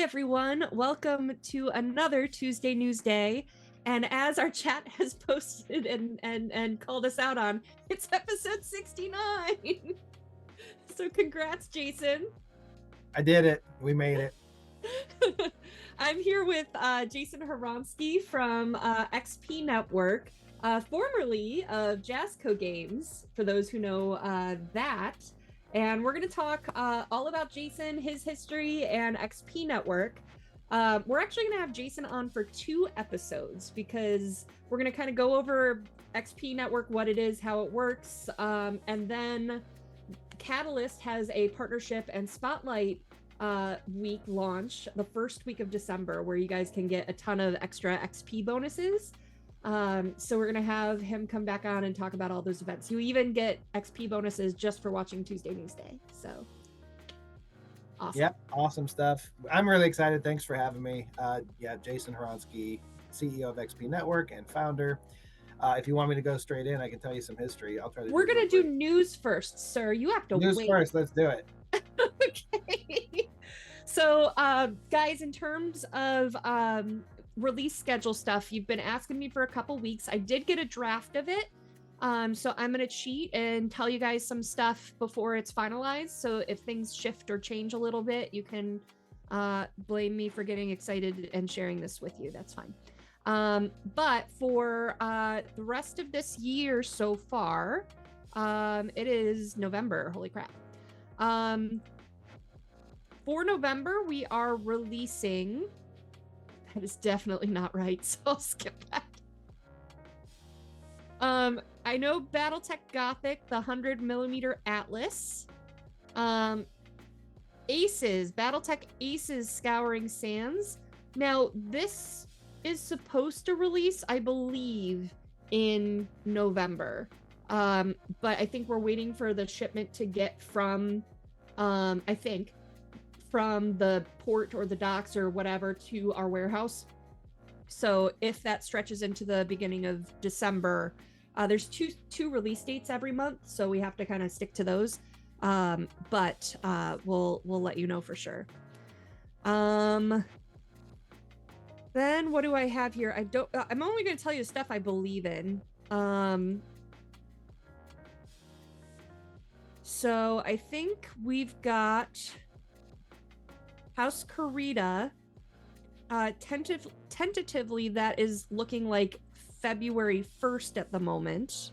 everyone. Welcome to another Tuesday Newsday. And as our chat has posted and called us out on, it's episode 69. So congrats, Jason. I did it. We made it. I'm here with Jason Hawronsky from XP Network, formerly of Jazzco Games, for those who know that. And we're going to talk all about Jason, his history, and XP Network. We're actually going to have Jason on for 2 episodes because we're going to kind of go over XP Network, what it is, how it works, and then Catalyst has a partnership and spotlight week launch the first week of December where you guys can get a ton of extra XP bonuses. So we're gonna have him come back on and talk about all those events. You even get XP bonuses just for watching Tuesday Newsday. So awesome. Yep, awesome stuff. I'm really excited. Thanks for having me. Jason Hawronsky, CEO of XP Network and founder. If you want me to go straight in, I can tell you some history. I'll try to. We're gonna do news first, sir. You have to news wait. First. Let's do it. Okay. So, guys, in terms of release schedule stuff, you've been asking me for a couple weeks. I did get a draft of it. So I'm going to cheat and tell you guys some stuff before it's finalized. So if things shift or change a little bit, you can blame me for getting excited and sharing this with you. That's fine. But for the rest of this year so far, it is November. Holy crap. For November, we are releasing... That is definitely not right, so I'll skip that. I know Battletech Gothic, the 100mm Atlas. Aces, Battletech Aces Scouring Sands. Now, this is supposed to release, I believe, in November. But I think we're waiting for the shipment to get from, from the port or the docks or whatever to our warehouse. So if that stretches into the beginning of December, there's two release dates every month, so we have to kind of stick to those. But we'll let you know for sure. Then what do I have here? I'm only going to tell you stuff I believe in. So I think we've got House Carita, tentatively that is looking like February 1st at the moment.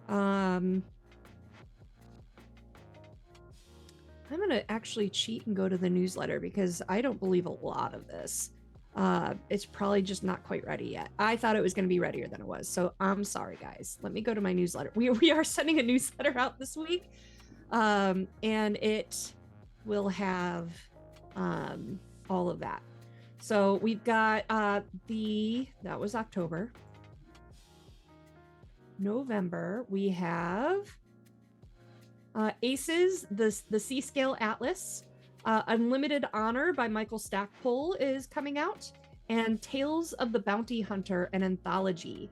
I'm gonna actually cheat and go to the newsletter because I don't believe a lot of this. It's probably just not quite ready yet. I thought it was gonna be readier than it was, so I'm sorry guys. Let me go to my newsletter. We are sending a newsletter out this week, and it will have all of that. So we've got that was October. November, we have Aces, the C-Scale Atlas, Unlimited Honor by Michael Stackpole is coming out, and Tales of the Bounty Hunter, an anthology.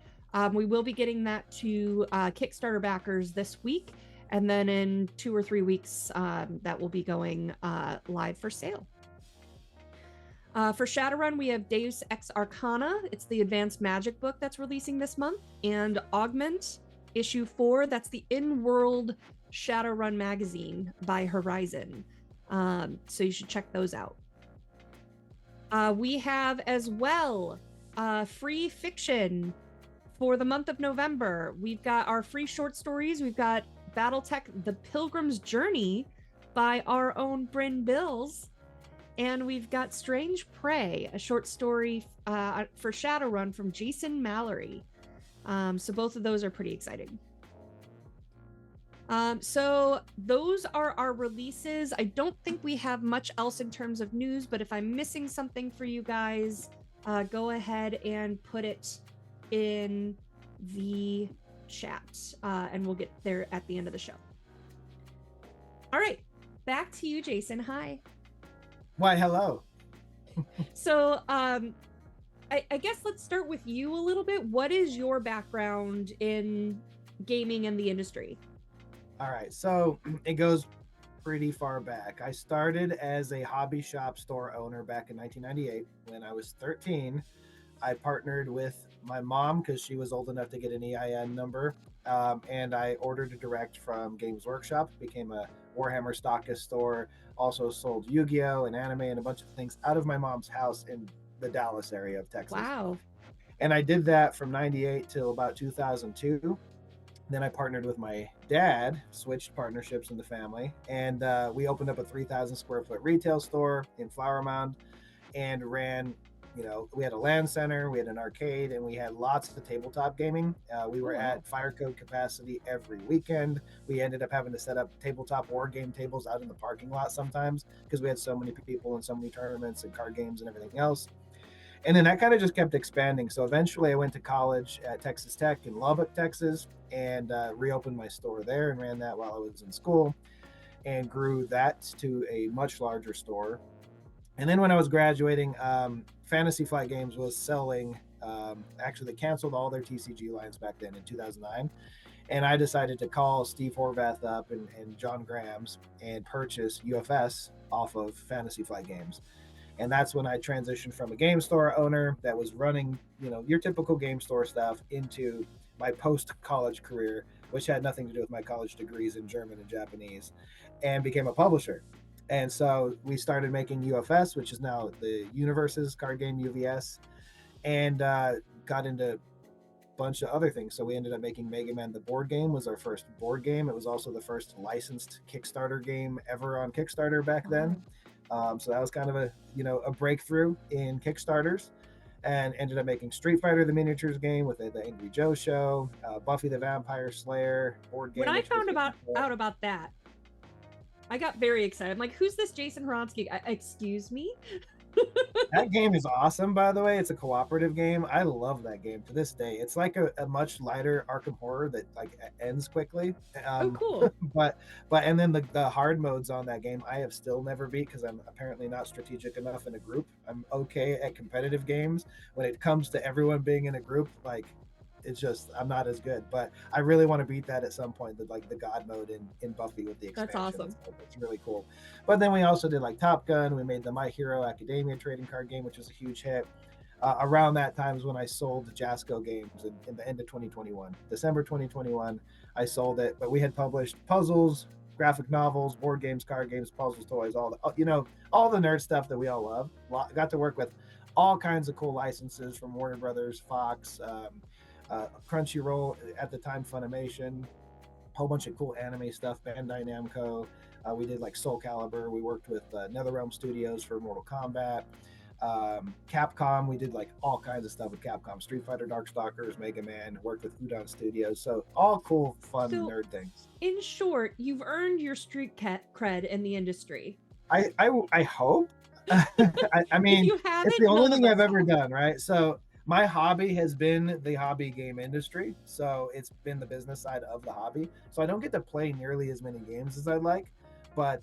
We will be getting that to Kickstarter backers this week, and then in 2 or 3 weeks, that will be going live for sale. For Shadowrun, we have Deus Ex Arcana. It's the advanced magic book that's releasing this month. And Augment, issue 4. That's the in-world Shadowrun magazine by Horizon. So you should check those out. We have as well free fiction for the month of November. We've got our free short stories. We've got Battletech The Pilgrim's Journey by our own Bryn Bills. And we've got Strange Prey, a short story for Shadowrun from Jason Mallory. So both of those are pretty exciting. So those are our releases. I don't think we have much else in terms of news, but if I'm missing something for you guys, go ahead and put it in the chat, and we'll get there at the end of the show. All right, back to you, Jason. Hi. Why, hello. So, I guess let's start with you a little bit. What is your background in gaming and the industry? All right, so it goes pretty far back. I started as a hobby shop store owner back in 1998. When I was 13, I partnered with my mom because she was old enough to get an EIN number. And I ordered a direct from Games Workshop, became a Warhammer stockist store, also sold Yu-Gi-Oh! And anime and a bunch of things out of my mom's house in the Dallas area of Texas. Wow. And I did that from 98 till about 2002. Then I partnered with my dad, switched partnerships in the family, and we opened up a 3,000 square foot retail store in Flower Mound and ran, we had a LAN center, we had an arcade, and we had lots of tabletop gaming. We were at fire code capacity every weekend. We ended up having to set up tabletop war game tables out in the parking lot sometimes because we had so many people and so many tournaments and card games and everything else. And then that kind of just kept expanding. So eventually I went to college at Texas Tech in Lubbock, Texas, and reopened my store there and ran that while I was in school and grew that to a much larger store. And then when I was graduating, Fantasy Flight Games was selling. Actually, they canceled all their TCG lines back then in 2009. And I decided to call Steve Horvath up and John Grams and purchase UFS off of Fantasy Flight Games. And that's when I transitioned from a game store owner that was running, your typical game store stuff into my post-college career, which had nothing to do with my college degrees in German and Japanese, and became a publisher. And so we started making UFS, which is now the Universes card game, UVS, and got into a bunch of other things. So we ended up making Mega Man the board game was our first board game. It was also the first licensed Kickstarter game ever on Kickstarter back then. So that was kind of a breakthrough in Kickstarters, and ended up making Street Fighter the miniatures game with the Angry Joe show, Buffy the Vampire Slayer board game. When I found out about that, I got very excited. I'm like, who's this Jason Hawronsky? Excuse me? That game is awesome, by the way. It's a cooperative game. I love that game to this day. It's like a much lighter Arkham horror that ends quickly. Oh, cool. But and then the hard modes on that game I have still never beat because I'm apparently not strategic enough in a group. I'm okay at competitive games. When it comes to everyone being in a group, it's just I'm not as good. But I really want to beat that at some point. The God mode in Buffy with the expansion. That's awesome. It's really cool. But then we also did Top Gun. We made the My Hero Academia trading card game, which was a huge hit. Around that time is when I sold Jasco Games in the end of 2021. December 2021, I sold it. But we had published puzzles, graphic novels, board games, card games, puzzles, toys, all the nerd stuff that we all love. Got to work with all kinds of cool licenses from Warner Brothers, Fox, Crunchyroll at the time, Funimation, a whole bunch of cool anime stuff, Bandai Namco. We did Soul Calibur. We worked with NetherRealm Studios for Mortal Kombat. Capcom, we did all kinds of stuff with Capcom, Street Fighter, Darkstalkers, Mega Man, worked with Udon Studios. So all cool, fun nerd things. In short, you've earned your street cred in the industry. I hope. I mean, it's the only thing I've ever done, right? So my hobby has been the hobby game industry. So it's been the business side of the hobby. So I don't get to play nearly as many games as I'd like, but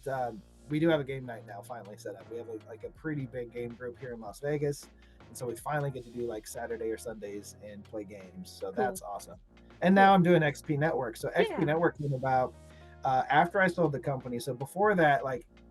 we do have a game night now finally set up. We have a pretty big game group here in Las Vegas. And so we finally get to do Saturday or Sundays and play games. So that's awesome. And now I'm doing XP Network. So XP Network came about after I sold the company. So before that,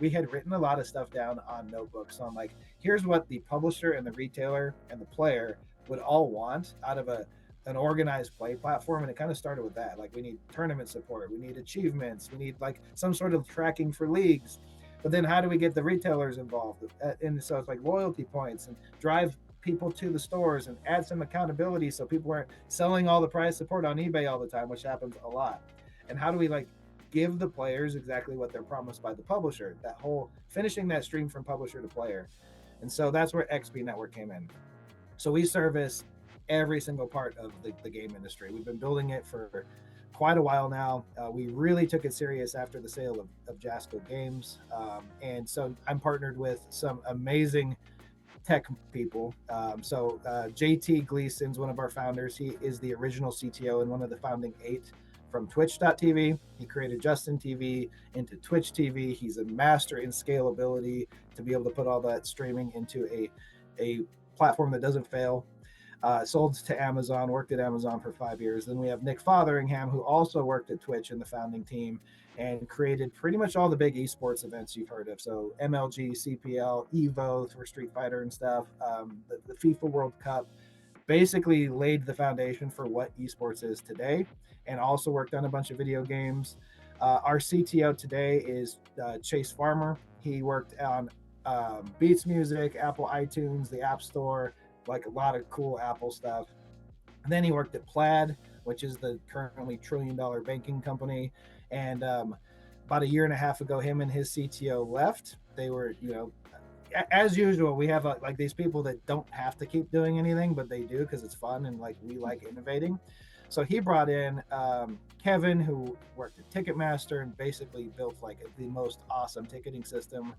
we had written a lot of stuff down on notebooks on here's what the publisher and the retailer and the player would all want out of an organized play platform. And it kind of started with that. We need tournament support, we need achievements, we need some sort of tracking for leagues. But then how do we get the retailers involved? And so it's loyalty points and drive people to the stores and add some accountability so people aren't selling all the prize support on eBay all the time, which happens a lot. And how do we give the players exactly what they're promised by the publisher, that whole finishing that stream from publisher to player. And so that's where XP Network came in. So we service every single part of the game industry. We've been building it for quite a while now. We really took it serious after the sale of Jasco Games. And so I'm partnered with some amazing tech people. So JT Gleason's one of our founders. He is the original CTO and one of the founding 8 from Twitch.tv. He created Justin TV into Twitch TV. He's a master in scalability to be able to put all that streaming into a platform that doesn't fail. Sold to Amazon, worked at Amazon for 5 years. Then we have Nick Fotheringham, who also worked at Twitch in the founding team and created pretty much all the big esports events you've heard of. So MLG, CPL, Evo for Street Fighter and stuff, the FIFA World Cup, basically laid the foundation for what esports is today, and also worked on a bunch of video games. Our CTO today is Chase Farmer. He worked on Beats Music, Apple iTunes, the App Store, like a lot of cool Apple stuff. And then he worked at Plaid, which is the currently $1 trillion banking company. And about a year and a half ago, him and his CTO left. They were, as usual, we have like these people that don't have to keep doing anything, but they do because it's fun and like we like innovating. So he brought in Kevin, who worked at Ticketmaster and basically built like the most awesome ticketing system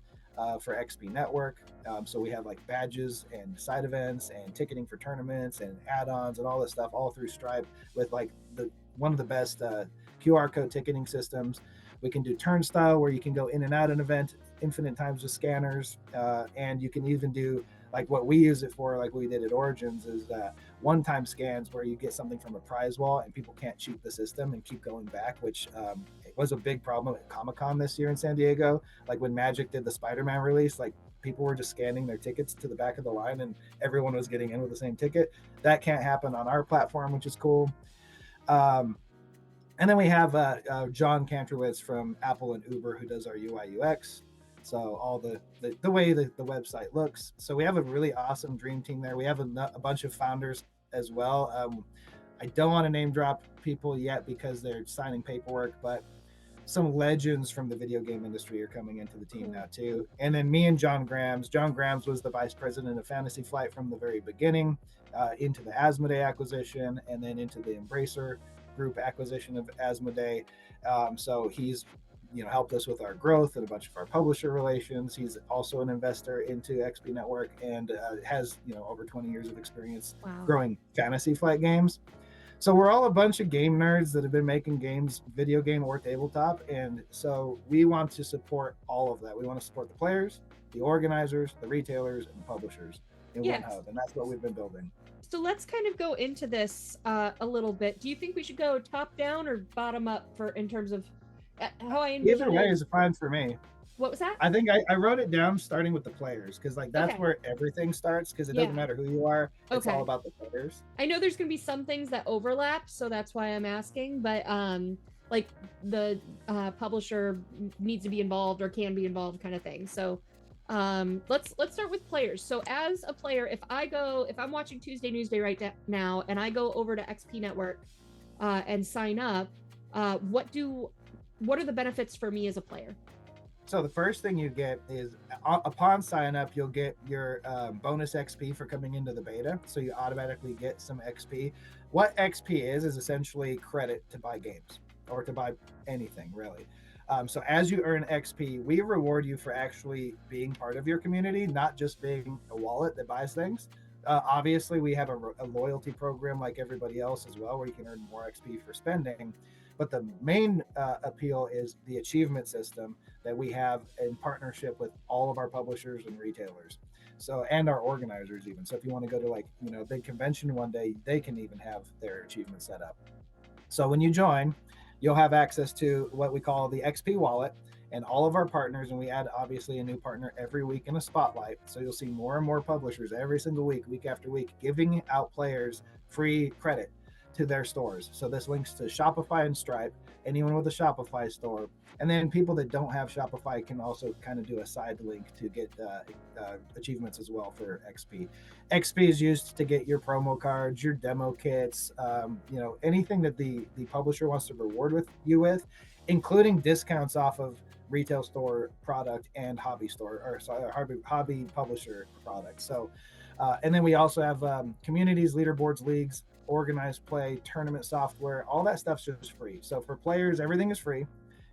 for XP Network. So we have like badges and side events and ticketing for tournaments and add-ons and all this stuff all through Stripe with like one of the best QR code ticketing systems. We can do turnstile where you can go in and out an event infinite times with scanners, and you can even do like what we use it for, like we did at Origins, is one-time scans where you get something from a prize wall and people can't cheat the system and keep going back, which it was a big problem at Comic-Con this year in San Diego. Like when Magic did the Spider-Man release, like people were just scanning their tickets to the back of the line and everyone was getting in with the same ticket. That can't happen on our platform, which is cool. And then we have John Kantrowitz from Apple and Uber, who does our UI UX. So all the way the website looks. So we have a really awesome dream team there. We have a bunch of founders as well. I don't want to name drop people yet because they're signing paperwork, but some legends from the video game industry are coming into the team now too. And then me and John Grams. John Grams was the vice president of Fantasy Flight from the very beginning, into the Asmodee acquisition, and then into the Embracer Group acquisition of Asmodee. So he's helped us with our growth and a bunch of our publisher relations. He's also an investor into XP Network and has over 20 years of experience growing Fantasy Flight games. So we're all a bunch of game nerds that have been making games, video game or tabletop, and so we want to support all of that. We want to support the players, the organizers, the retailers, and the publishers in one hub, and that's what we've been building. So let's kind of go into this a little bit. Do you think we should go top down or bottom up in terms of how I envision Either way is fine for me. What was that? I think I wrote it down starting with the players because like that's where everything starts, because it doesn't matter who you are. It's all about the players. I know there's going to be some things that overlap, so that's why I'm asking, but like the publisher needs to be involved or can be involved kind of thing. So let's start with players. So as a player, if I'm watching Tuesday Newsday right now and I go over to XP Network and sign up, what are the benefits for me as a player? So the first thing you get is upon sign up, you'll get your bonus XP for coming into the beta. So you automatically get some XP. What XP is essentially credit to buy games or to buy anything really. So as you earn XP, we reward you for actually being part of your community, not just being a wallet that buys things. Obviously, we have a loyalty program like everybody else as well, where you can earn more XP for spending. But the main appeal is the achievement system that we have in partnership with all of our publishers and retailers. So, and our organizers even. So if you want to go to like, a big convention one day, they can even have their achievement set up. So when you join, you'll have access to what we call the XP wallet and all of our partners. And we add obviously a new partner every week in a spotlight. So you'll see more and more publishers every single week after week, giving out players free credit to their stores. So this links to Shopify and Stripe, anyone with a Shopify store. And then people that don't have Shopify can also kind of do a side link to get achievements as well for XP. XP is used to get your promo cards, your demo kits, anything that the publisher wants to reward you with, including discounts off of retail store product and hobby publisher product. So, and then we also have communities, leaderboards, leagues, organized play, tournament software, all that stuff's just free. So for players, everything is free.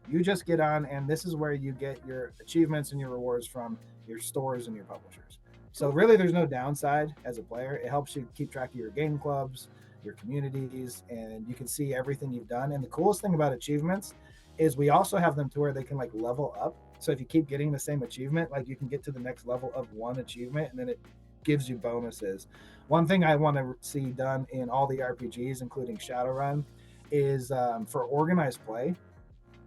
You just get on, and this is where you get your achievements and your rewards from your stores and your publishers. So really there's no downside as a player. It helps you keep track of your game clubs, your communities, and you can see everything you've done. And the coolest thing about achievements is we also have them to where they can like level up. So if you keep getting the same achievement, like you can get to the next level of one achievement, and then it gives you bonuses. One thing I want to see done in all the RPGs, including Shadowrun, is for organized play,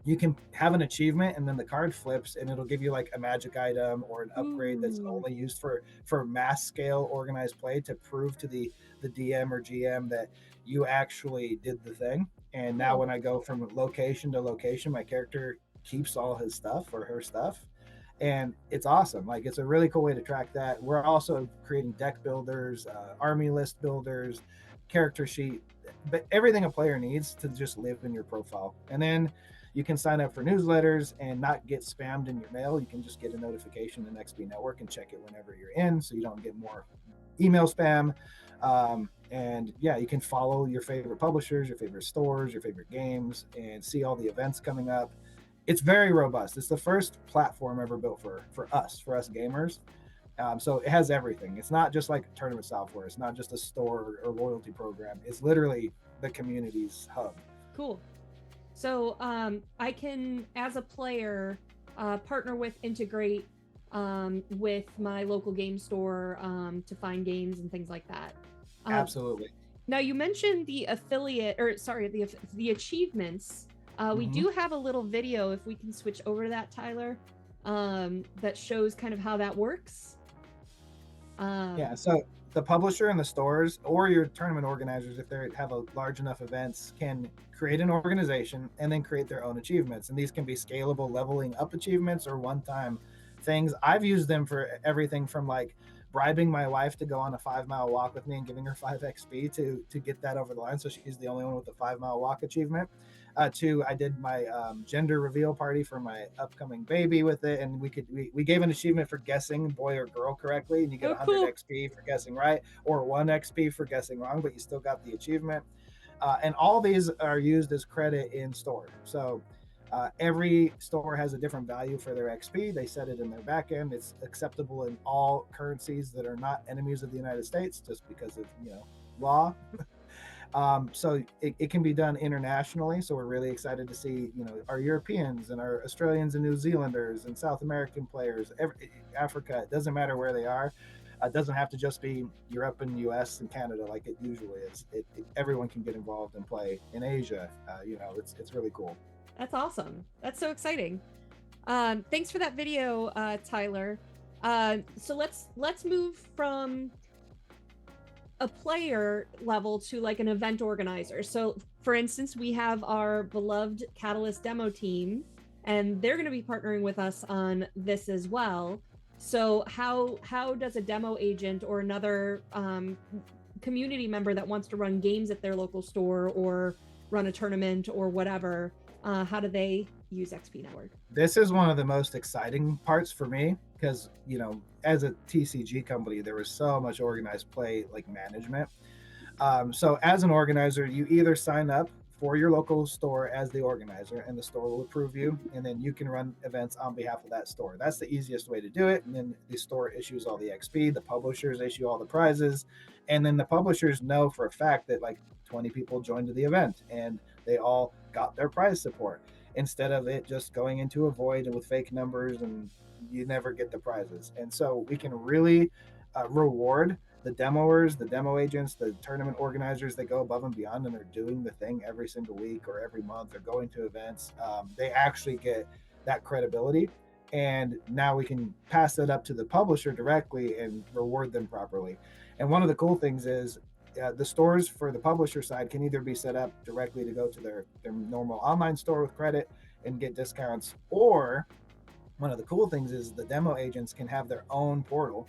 you can have an achievement and then the card flips and it'll give you like a magic item or an upgrade that's Ooh. only used for mass scale organized play to prove to the DM or GM that you actually did the thing. And now Cool. when I go from location to location, my character keeps all his stuff or her stuff, and it's awesome. Like, it's a really cool way to track that. We're also creating deck builders, army list builders, character sheet, but everything a player needs to just live in your profile. And then you can sign up for newsletters and not get spammed in your mail. You can just get a notification in XP Network and check it whenever you're in, so you don't get more email spam. And yeah, you can follow your favorite publishers, your favorite stores, your favorite games, and see all the events coming up. It's very robust. It's the first platform ever built for us gamers. So it has everything. It's not just like tournament software. It's not just a store or loyalty program. It's literally the community's hub. Cool. So I can, as a player, partner with, integrate with my local game store to find games and things like that. Absolutely. Now, you mentioned the affiliate, or sorry, the achievements. We do have a little video, if we can switch over to that, Tyler, that shows kind of how that works. Yeah, so the publisher and the stores or your tournament organizers, if they have a large enough events, can create an organization and then create their own achievements. And these can be scalable leveling up achievements or one-time things. I've used them for everything from like bribing my wife to go on a 5-mile walk with me and giving her 5 XP to get that over the line, so she's the only one with the 5-mile walk achievement. To I did my gender reveal party for my upcoming baby with it, and we gave an achievement for guessing boy or girl correctly, and you get 100 XP for guessing right, or 1 XP for guessing wrong, but you still got the achievement. And all these are used as credit in store. So every store has a different value for their XP. They set it in their backend. It's acceptable in all currencies that are not enemies of the United States, just because of law. So it can be done internationally. So we're really excited to see our Europeans and our Australians and New Zealanders and South American players, Africa. It doesn't matter where they are. It doesn't have to just be Europe and US and Canada like it usually is. Everyone can get involved and play in Asia. It's really cool. That's awesome. That's so exciting. Thanks for that video, Tyler. So let's move from a player level to like an event organizer. So for instance, we have our beloved Catalyst demo team, and they're going to be partnering with us on this as well. So how does a demo agent or another community member that wants to run games at their local store or run a tournament or whatever, how do they use XP Network? This is one of the most exciting parts for me, because as a TCG company, there was so much organized play like management. So as an organizer, you either sign up for your local store as the organizer, and the store will approve you, and then you can run events on behalf of that store. That's the easiest way to do it. And then the store issues all the XP, the publishers issue all the prizes, and then the publishers know for a fact that like 20 people joined the event and they all got their prize support, instead of it just going into a void and with fake numbers and you never get the prizes. And so we can really reward the demoers, the demo agents, the tournament organizers that go above and beyond and are doing the thing every single week or every month or going to events. They actually get that credibility, and now we can pass that up to the publisher directly and reward them properly. And one of the cool things is the stores for the publisher side can either be set up directly to go to their normal online store with credit and get discounts, or one of the cool things is the demo agents can have their own portal,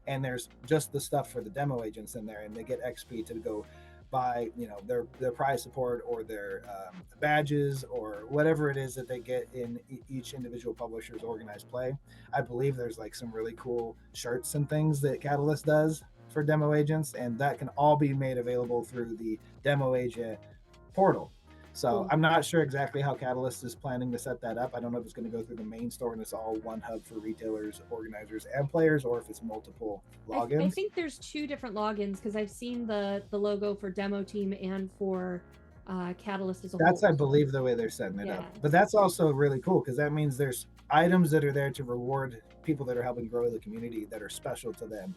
and there's just the stuff for the demo agents in there, and they get XP to go buy their prize support or their badges or whatever it is that they get in each individual publisher's organized play. I believe there's like some really cool shirts and things that Catalyst does for demo agents, and that can all be made available through the demo agent portal. So I'm not sure exactly how Catalyst is planning to set that up. I don't know if it's going to go through the main store and it's all one hub for retailers, organizers, and players, or if it's multiple logins. I think there's 2 different logins, because I've seen the logo for demo team and for Catalyst as a whole. That's, I believe, the way they're setting it up. But that's also really cool, because that means there's items that are there to reward people that are helping grow the community that are special to them.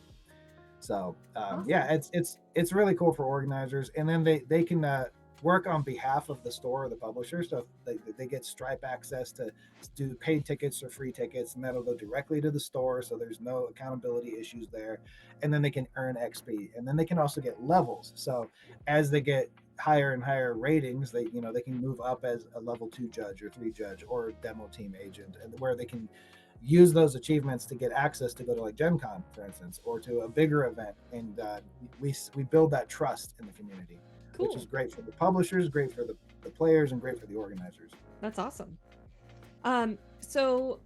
So Awesome. yeah, it's really cool for organizers, and then they can work on behalf of the store or the publisher. So they get Stripe access to do paid tickets or free tickets, and that'll go directly to the store. So there's no accountability issues there. And then they can earn XP, and then they can also get levels. So as they get higher and higher ratings, they can move up as a level 2 judge or 3 judge or demo team agent, and where they can use those achievements to get access to go to like Gen Con, for instance, or to a bigger event. And we build that trust in the community, Cool. which is great for the publishers, great for the players, and great for the organizers. That's awesome. So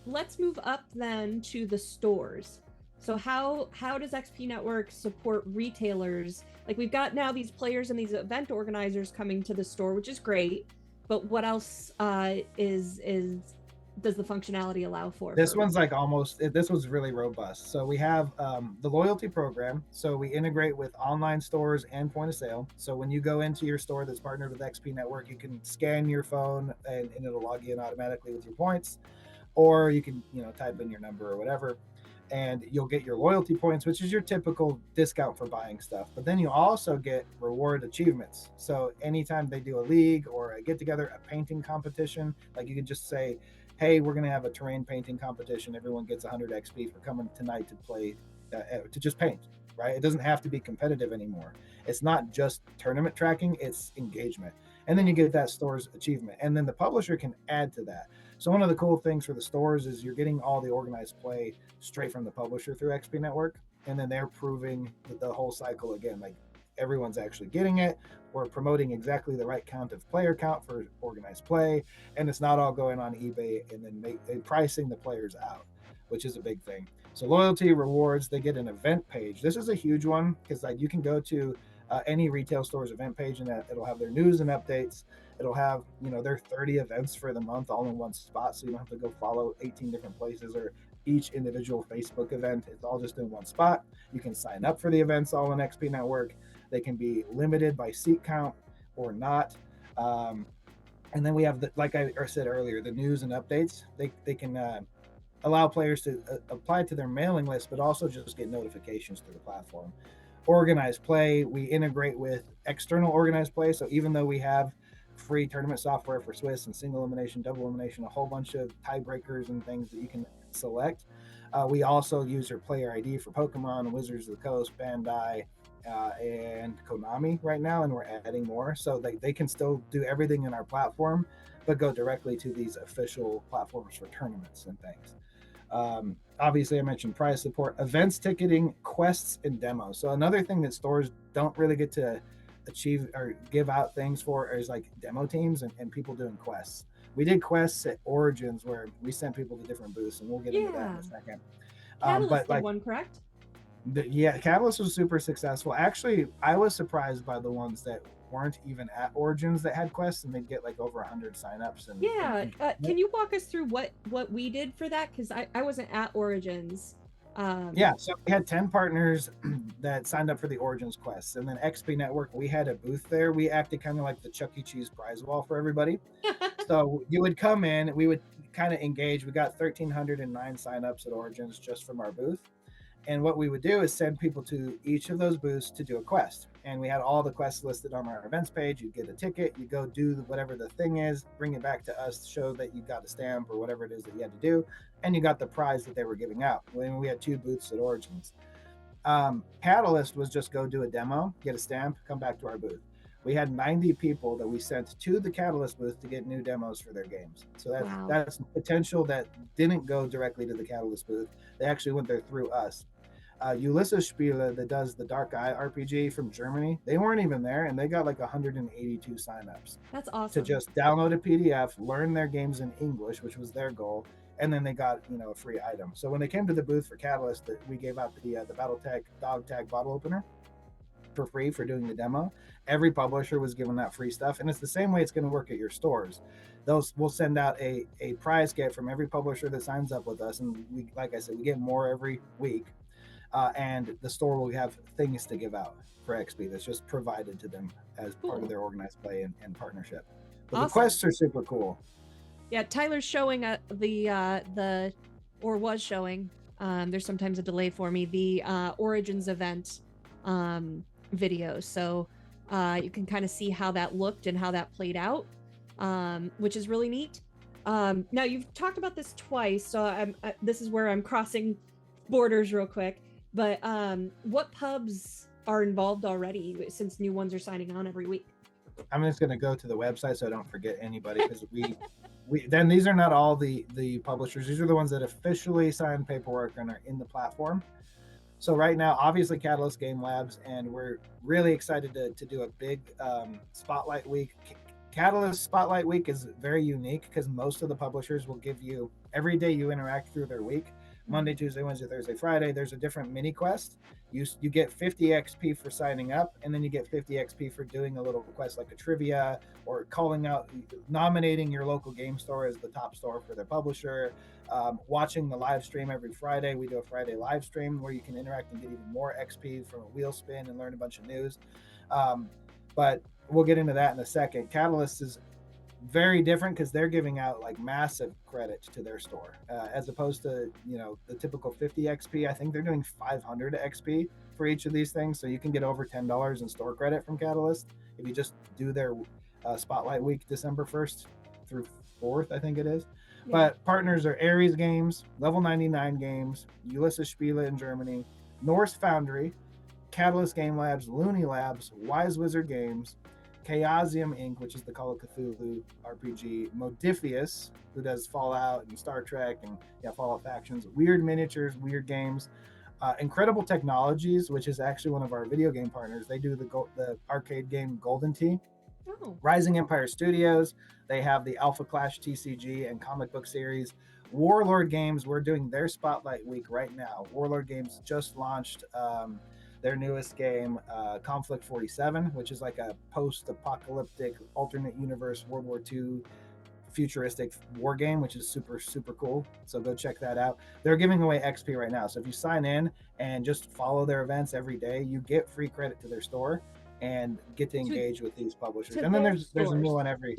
let's move up then to the stores. So how does XP Network support retailers? Like, we've got now these players and these event organizers coming to the store, which is great. But what else does the functionality allow for? This one's like this was really robust. So we have the loyalty program. So we integrate with online stores and point of sale. So when you go into your store that's partnered with XP Network, you can scan your phone and it'll log you in automatically with your points, or you can type in your number or whatever, and you'll get your loyalty points, which is your typical discount for buying stuff. But then you also get reward achievements. So anytime they do a league or a get together, a painting competition, like you can just say, hey, we're going to have a terrain painting competition. Everyone gets 100 XP for coming tonight to play, to just paint, right? It doesn't have to be competitive anymore. It's not just tournament tracking, it's engagement. And then you get that store's achievement. And then the publisher can add to that. So one of the cool things for the stores is you're getting all the organized play straight from the publisher through XP Network. And then they're proving the whole cycle again. Like, everyone's actually getting it. We're promoting exactly the right count of player count for organized play, and it's not all going on eBay and then pricing the players out, which is a big thing. So loyalty rewards, they get an event page. This is a huge one because like you can go to any retail store's event page, and it'll have their news and updates. It'll have their 30 events for the month all in one spot, so you don't have to go follow 18 different places or each individual Facebook event. It's all just in one spot. You can sign up for the events all in XP Network. They can be limited by seat count or not. And then we have, like I said earlier, the news and updates. They can allow players to apply to their mailing list, but also just get notifications through the platform. Organized play, we integrate with external organized play. So even though we have free tournament software for Swiss and single elimination, double elimination, a whole bunch of tiebreakers and things that you can select, we also use your player ID for Pokemon, Wizards of the Coast, Bandai, and Konami right now, and we're adding more. So they can still do everything in our platform, but go directly to these official platforms for tournaments and things. Obviously, I mentioned prize support, events ticketing, quests, and demos. So another thing that stores don't really get to achieve or give out things for is like demo teams and people doing quests. We did quests at Origins where we sent people to different booths, and we'll get into that in a second. Catalyst did one, correct? Catalyst was super successful. Actually, I was surprised by the ones that weren't even at Origins that had quests, and they'd get like over 100 signups. Can you walk us through what we did for that? Because I wasn't at Origins. So we had 10 partners that signed up for the Origins quests, and then XP Network, we had a booth there. We acted kind of like the Chuck E. Cheese prize wall for everybody. So you would come in, we would kind of engage. We got 1,309 signups at Origins just from our booth. And what we would do is send people to each of those booths to do a quest. And we had all the quests listed on our events page. You get a ticket, you go do whatever the thing is, bring it back to us, show that you got a stamp or whatever it is that you had to do, and you got the prize that they were giving out. When we had 2 booths at Origins. Catalyst was just go do a demo, get a stamp, come back to our booth. We had 90 people that we sent to the Catalyst booth to get new demos for their games. So that's potential that didn't go directly to the Catalyst booth. They actually went there through us. Ulysses Spiele, that does the Dark Eye RPG from Germany, they weren't even there, and they got like 182 signups. That's awesome. To just download a PDF, learn their games in English, which was their goal, and then they got a free item. So when they came to the booth for Catalyst, we gave out the BattleTech dog tag bottle opener for free for doing the demo. Every publisher was given that free stuff, and it's the same way it's going to work at your stores. We'll send out a prize kit from every publisher that signs up with us, and we, like I said, we get more every week. And the store will have things to give out for XP that's just provided to them as part of their organized play and partnership. But the quests are super cool. Yeah, Tyler's showing was showing There's sometimes a delay for me. The Origins event video, so you can kind of see how that looked and how that played out, which is really neat. Now you've talked about this twice, so this is where I'm crossing borders real quick. But what pubs are involved already, since new ones are signing on every week? I'm just going to go to the website so I don't forget anybody, because then these are not all the publishers. These are the ones that officially signed paperwork and are in the platform. So right now, obviously Catalyst Game Labs, and we're really excited to do a big Spotlight Week. Catalyst Spotlight Week is very unique because most of the publishers will give you, every day you interact through their week, Monday, Tuesday, Wednesday, Thursday, Friday, there's a different mini quest. You get 50 XP for signing up, and then you get 50 XP for doing a little quest like a trivia or calling out, nominating your local game store as the top store for their publisher, watching the live stream every Friday. We do a Friday live stream where you can interact and get even more XP from a wheel spin and learn a bunch of news. But we'll get into that in a second. Catalyst is very different because they're giving out like massive credit to their store, as opposed to the typical 50 XP. I think they're doing 500 XP for each of these things, so you can get over $10 in store credit from Catalyst if you just do their Spotlight Week December 1st through 4th, I think it is. Yeah. But partners are Ares Games, Level 99 Games, Ulysses Spiele in Germany, Norse Foundry, Catalyst Game Labs, Looney Labs, Wise Wizard Games, Chaosium Inc., which is the Call of Cthulhu RPG, Modifius, who does Fallout and Star Trek and Fallout Factions, Weird Miniatures, Weird Games, Incredible Technologies, which is actually one of our video game partners. They do the arcade game Golden Tee. Oh. Rising Empire Studios, they have the Alpha Clash TCG and comic book series. Warlord Games, we're doing their Spotlight Week right now. Warlord Games just launched their newest game, Conflict 47, which is like a post-apocalyptic alternate universe World War II futuristic war game, which is super, super cool. So go check that out. They're giving away XP right now. So if you sign in and just follow their events every day, you get free credit to their store and get to engage with these publishers. And then there's a new one every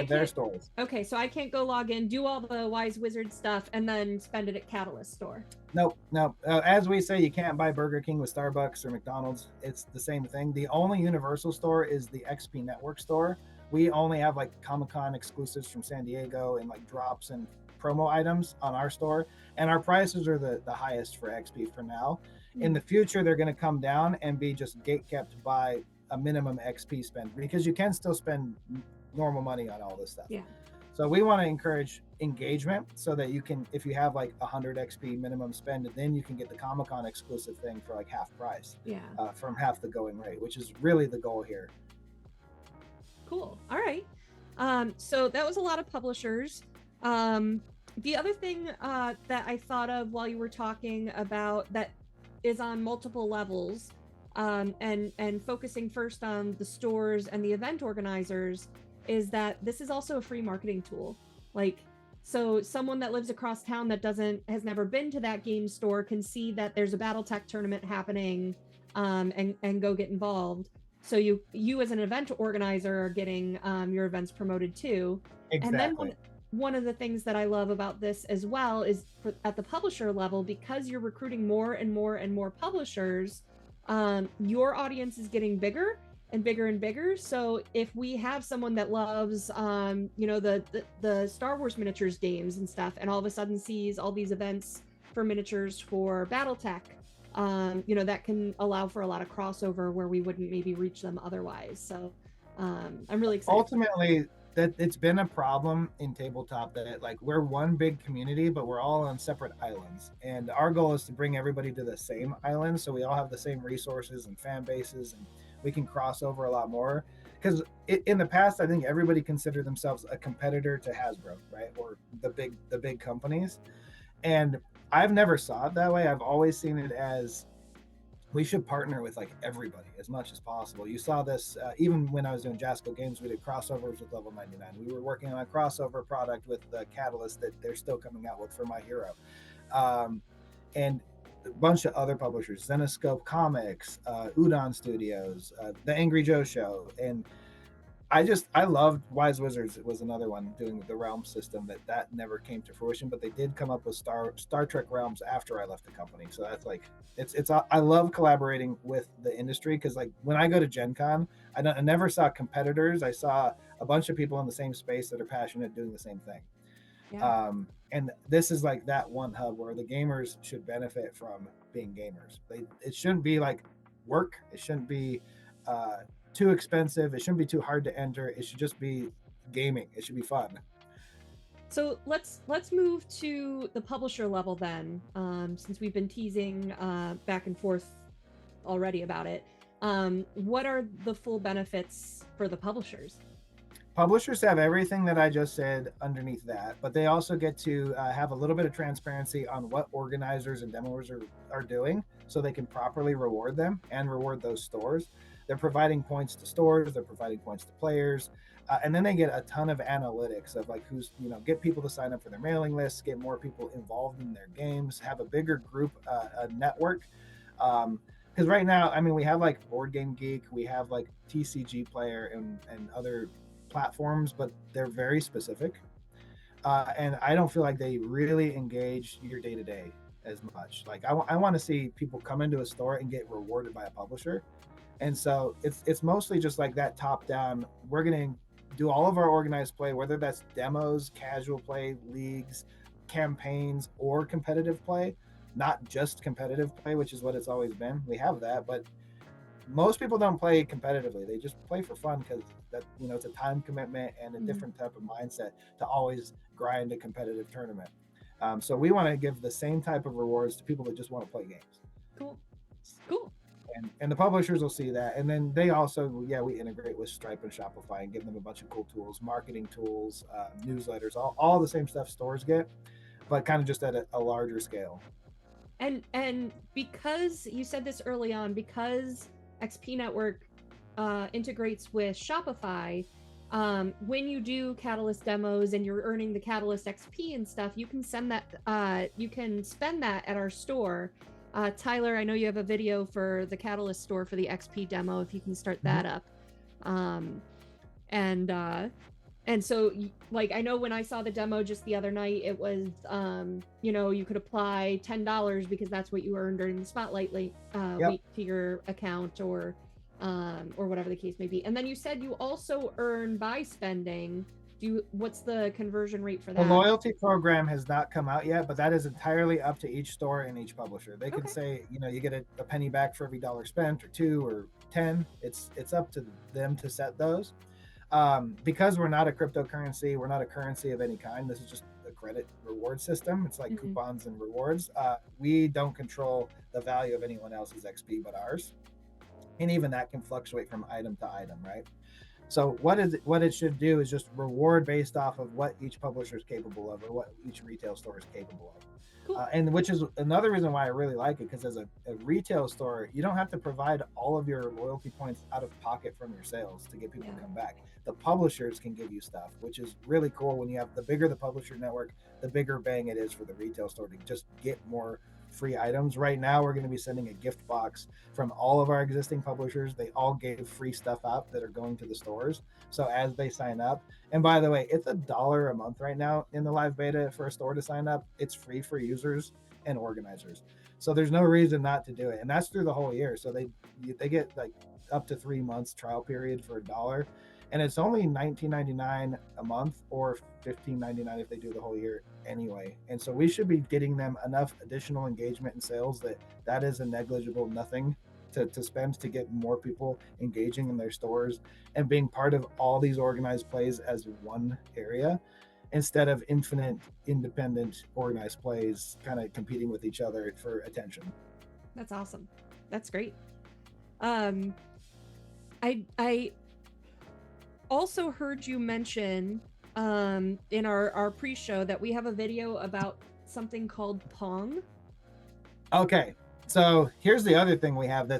their stores. Okay, so I can't go log in, do all the Wise Wizard stuff, and then spend it at Catalyst store. Nope. As we say, you can't buy Burger King with Starbucks or McDonald's. It's the same thing. The only universal store is the XP Network store. We only have like Comic-Con exclusives from San Diego and like drops and promo items on our store. And our prices are the highest for XP for now. In the future, they're going to come down and be just gate-kept by a minimum XP spend, because you can still spend normal money on all this stuff. Yeah. So we want to encourage engagement so that you can, if you have like 100 XP minimum spend, then you can get the Comic-Con exclusive thing for like half price. Yeah. From half the going rate, which is really the goal here. Cool. All right. So that was a lot of publishers. The other thing that I thought of while you were talking about that is on multiple levels, and focusing first on the stores and the event organizers, is that this is also a free marketing tool. Like, so someone that lives across town that has never been to that game store can see that there's a BattleTech tournament happening, and go get involved. So you as an event organizer are getting your events promoted too. Exactly. And then one of the things that I love about this as well is at the publisher level, because you're recruiting more and more and more publishers, your audience is getting bigger and bigger and bigger. So if we have someone that loves the Star Wars miniatures games and stuff, and all of a sudden sees all these events for miniatures for BattleTech, that can allow for a lot of crossover where we wouldn't maybe reach them otherwise. So I'm really excited. Ultimately, that it's been a problem in tabletop that like we're one big community, but we're all on separate islands. And our goal is to bring everybody to the same island, so we all have the same resources and fan bases, and we can cross over a lot more. Because in the past, I think everybody considered themselves a competitor to Hasbro, right, or the big companies. And I've never saw it that way. I've always seen it as we should partner with like everybody as much as possible. You saw this even when I was doing Jasco Games, we did crossovers with Level 99. We were working on a crossover product with the Catalyst that they're still coming out with for My Hero. And a bunch of other publishers, Zenoscope Comics, Udon Studios, The Angry Joe Show. And I loved Wise Wizards. It was another one doing the realm system that never came to fruition, but they did come up with Star Trek realms after I left the company. So that's like it's I love collaborating with the industry, because like when I go to Gen Con, I never saw competitors. I saw a bunch of people in the same space that are passionate doing the same thing. Yeah. And this is like that one hub where the gamers should benefit from being gamers. It shouldn't be like work. It shouldn't be too expensive. It shouldn't be too hard to enter. It should just be gaming. It should be fun. So let's move to the publisher level then, since we've been teasing back and forth already about it. What are the full benefits for the publishers? Publishers have everything that I just said underneath that, but they also get to have a little bit of transparency on what organizers and demoers are doing, so they can properly reward them and reward those stores. They're providing points to stores, they're providing points to players, and then they get a ton of analytics of like who's, get people to sign up for their mailing lists, get more people involved in their games, have a bigger group, a network. Because right now, I mean, we have like Board Game Geek, we have like TCG Player and other platforms, but they're very specific. And I don't feel like they really engage your day to day as much. Like I want to see people come into a store and get rewarded by a publisher. And so it's mostly just like that top down. We're going to do all of our organized play, whether that's demos, casual play, leagues, campaigns, or competitive play, not just competitive play, which is what it's always been. We have that, but most people don't play competitively. They just play for fun, because that, it's a time commitment and a different type of mindset to always grind a competitive tournament. So we want to give the same type of rewards to people that just want to play games. Cool. And the publishers will see that, and then they also, we integrate with Stripe and Shopify and give them a bunch of cool tools, marketing tools, newsletters, all the same stuff stores get, but kind of just at a larger scale. And because you said this early on, because XP Network integrates with Shopify, when you do Catalyst demos and you're earning the Catalyst XP and stuff, you can spend that at our store. Tyler, I know you have a video for the Catalyst store for the XP demo, if you can start that up. And so, like, I know when I saw the demo just the other night, it was, you could apply $10 because that's what you earned during the Spotlight week to your account, or whatever the case may be. And then you said you also earn by spending. What's the conversion rate for that? The loyalty program has not come out yet, but that is entirely up to each store and each publisher. They can say, you get a penny back for every dollar spent, or 2 or 10. It's up to them to set those. Because we're not a cryptocurrency, we're not a currency of any kind. This is just a credit reward system. It's like coupons and rewards. We don't control the value of anyone else's XP but ours. And even that can fluctuate from item to item, right? So what it should do is just reward based off of what each publisher is capable of, or what each retail store is capable of. Cool. And which is another reason why I really like it, because as a retail store, you don't have to provide all of your loyalty points out of pocket from your sales to get people to come back. The publishers can give you stuff, which is really cool. When you have the bigger the publisher network, the bigger bang it is for the retail store to just get more free items. Right now, we're going to be sending a gift box from all of our existing publishers. They all gave free stuff out that are going to the stores. So as they sign up, and by the way, it's $1 a month right now in the live beta for a store to sign up. It's free for users and organizers. So there's no reason not to do it. And that's through the whole year. So they get like up to 3 months trial period for $1. And it's only $19.99 a month, or $15.99 if they do the whole year anyway. And so we should be getting them enough additional engagement and sales that is a negligible nothing to spend to get more people engaging in their stores and being part of all these organized plays as one area, instead of infinite independent organized plays kind of competing with each other for attention. That's awesome. That's great. I also heard you mention in our pre-show that we have a video about something called Pong. Okay, so here's the other thing we have.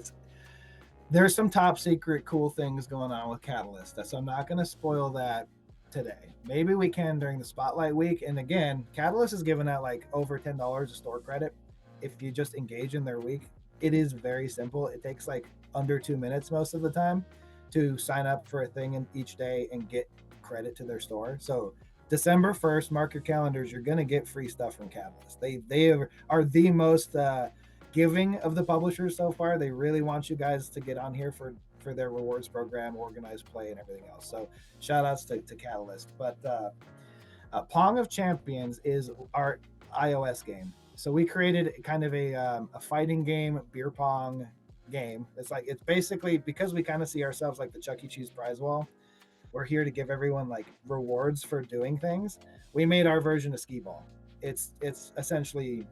There's some top secret cool things going on with Catalyst, so I'm not going to spoil that today. Maybe we can during the Spotlight week. And again, Catalyst is giving out like over $10 of store credit if you just engage in their week. It is very simple. It takes like under 2 minutes most of the time. to sign up for a thing in each day and get credit to their store. So December 1st, mark your calendars. You're going to get free stuff from Catalyst. They are the most giving of the publishers so far. They really want you guys to get on here for their rewards program, organized play, and everything else. So shout outs to Catalyst. But Pong of Champions is our iOS game. So we created kind of a fighting game, beer pong game. It's basically, because we kind of see ourselves like the Chuck E. Cheese prize wall. We're here to give everyone like rewards for doing things. We made our version of skee ball. It's essentially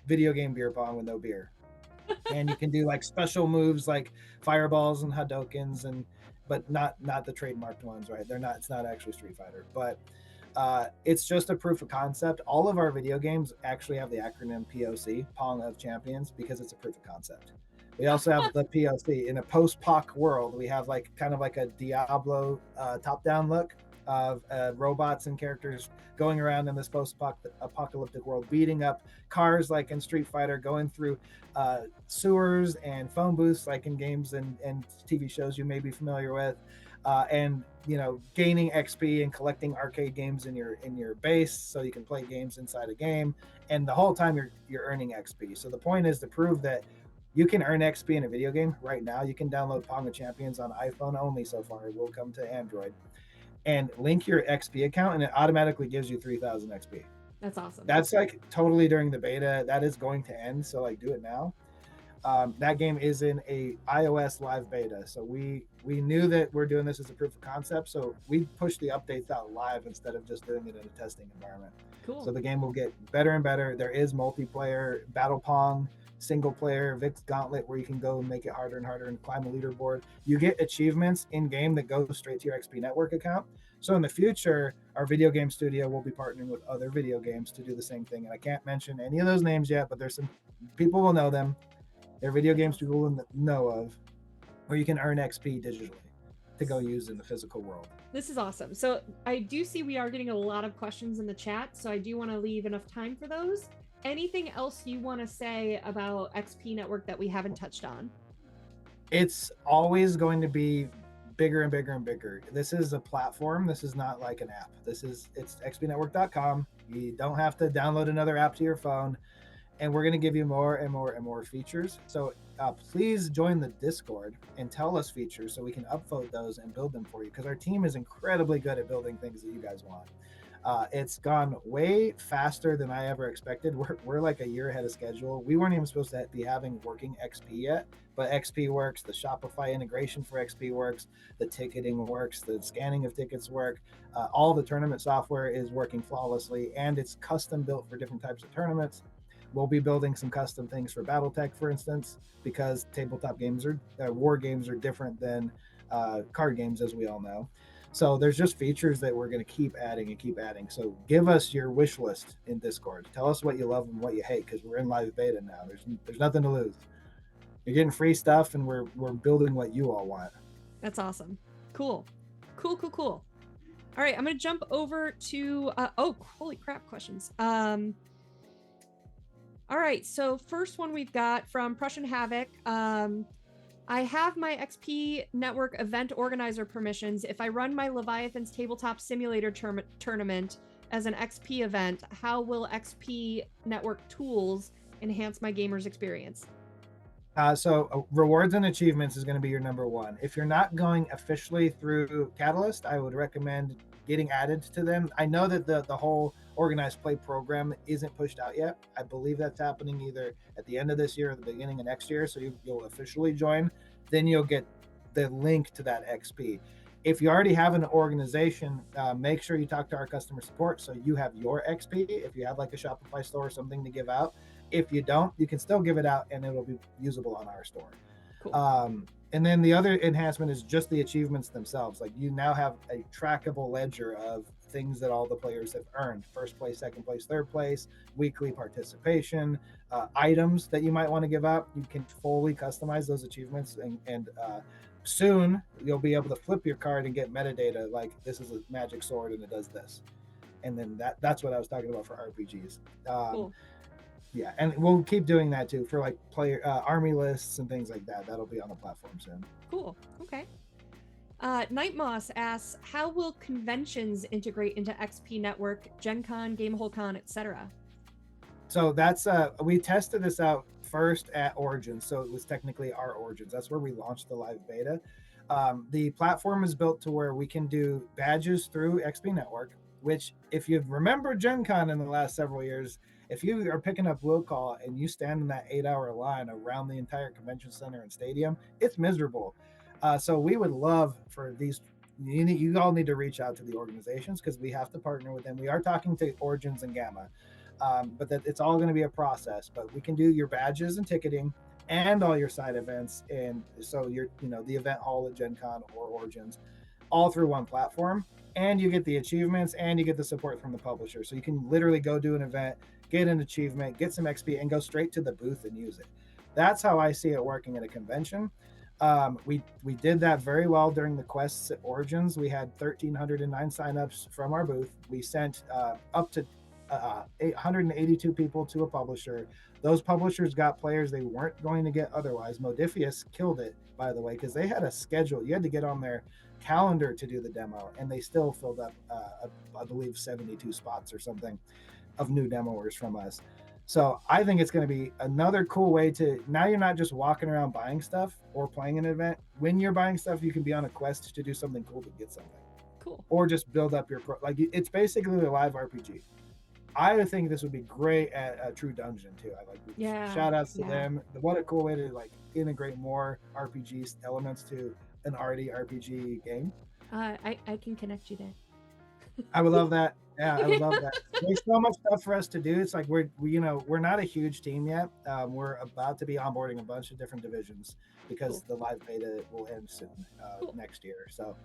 video game beer pong with no beer, and you can do like special moves like fireballs and hadokens, but not the trademarked ones, right? It's not actually Street Fighter, but it's just a proof of concept. All of our video games actually have the acronym POC, Pong of Champions, because it's a proof of concept. We also have the POC in a post-POC world. We have like kind of like a Diablo top-down look of robots and characters going around in this post-apocalyptic world, beating up cars like in Street Fighter, going through sewers and phone booths like in games and TV shows you may be familiar with, and gaining XP and collecting arcade games in your base so you can play games inside a game, and the whole time you're earning XP. So the point is to prove that you can earn XP in a video game right now. You can download Pong of Champions on iPhone only so far. It will come to Android. And link your XP account, and it automatically gives you 3,000 XP. That's awesome. That's like totally during the beta. That is going to end, so like do it now. That game is in a iOS live beta. So we knew that we're doing this as a proof of concept. So we pushed the updates out live instead of just doing it in a testing environment. Cool. So the game will get better and better. There is multiplayer, Battle Pong, single player, Vic's Gauntlet, where you can go and make it harder and harder and climb a leaderboard. You get achievements in game that go straight to your XP Network account. So in the future, our video game studio will be partnering with other video games to do the same thing. And I can't mention any of those names yet, but there's some people will know them. They're video games people will know of, where you can earn XP digitally to go use in the physical world. This is awesome. So I do see we are getting a lot of questions in the chat, so I do want to leave enough time for those. Anything else you want to say about XP Network that we haven't touched on? It's always going to be bigger and bigger and bigger. This is a platform. This is not like an app. It's xpnetwork.com. You don't have to download another app to your phone. And we're going to give you more and more and more features. So please join the Discord and tell us features so we can upvote those and build them for you, because our team is incredibly good at building things that you guys want. It's gone way faster than I ever expected. We're like a year ahead of schedule. We weren't even supposed to be having working XP yet, but XP works. The Shopify integration for XP works. The ticketing works. The scanning of tickets work. All the tournament software is working flawlessly, and it's custom built for different types of tournaments. We'll be building some custom things for BattleTech, for instance, because tabletop games war games are different than card games, as we all know. So there's just features that we're going to keep adding and keep adding. So give us your wish list in Discord. Tell us what you love and what you hate, because we're in live beta now. There's nothing to lose. You're getting free stuff, and we're building what you all want. That's awesome. Cool. All right, I'm going to jump over to holy crap, questions. All right, so first one we've got from Prussian Havoc. I have my XP Network event organizer permissions. If I run my Leviathan's Tabletop Simulator tournament as an XP event, how will XP Network tools enhance my gamer's experience? So rewards and achievements is going to be your number one. If you're not going officially through Catalyst, I would recommend getting added to them. I know that the whole organized play program isn't pushed out yet. I believe that's happening either at the end of this year or the beginning of next year. So you'll officially join. Then you'll get the link to that XP. If you already have an organization, make sure you talk to our customer support so you have your XP. If you have like a Shopify store or something to give out. If you don't, you can still give it out and it'll be usable on our store. Cool. And then the other enhancement is just the achievements themselves. Like you now have a trackable ledger of things that all the players have earned: first place, second place, third place, weekly participation, items that you might want to give out. You can fully customize those achievements, and soon you'll be able to flip your card and get metadata like this is a magic sword and it does this. And then that's what I was talking about for RPGs. Cool. Yeah, and we'll keep doing that too for like player army lists and things like that. That'll be on the platform soon. Cool. Okay. Night Moss asks, how will conventions integrate into XP Network, Gen Con, GameholeCon, etc.? So that's we tested this out first at Origins, so it was technically our Origins. That's where we launched the live beta. The platform is built to where we can do badges through XP Network, which, if you remember Gen Con in the last several years, if you are picking up will call and you stand in that 8-hour line around the entire convention center and stadium, it's miserable. So we would love for these. You all need to reach out to the organizations because we have to partner with them. We are talking to Origins and Gamma, but that it's all going to be a process. But we can do your badges and ticketing and all your side events, and so the event hall at Gen Con or Origins, all through one platform. And you get the achievements and you get the support from the publisher. So you can literally go do an event, get an achievement, get some XP, and go straight to the booth and use it. That's how I see it working at a convention. We did that very well during the quests at Origins. We had 1,309 signups from our booth. We sent up to 882 people to a publisher. Those publishers got players they weren't going to get otherwise. Modifius killed it, by the way, because they had a schedule. You had to get on their calendar to do the demo, and they still filled up, I believe, 72 spots or something of new demoers from us. So I think it's going to be another cool way to, now you're not just walking around buying stuff or playing an event. When you're buying stuff, you can be on a quest to do something cool to get something. Cool. Or just build up your like it's basically a live RPG. I think this would be great at a True Dungeon too. I like shout outs to them. What a cool way to like integrate more RPG elements to an already RPG game. I can connect you there. I would love that. Yeah, I would love that. There's so much stuff for us to do. It's like we're not a huge team yet. We're about to be onboarding a bunch of different divisions because the live beta will end soon next year. So,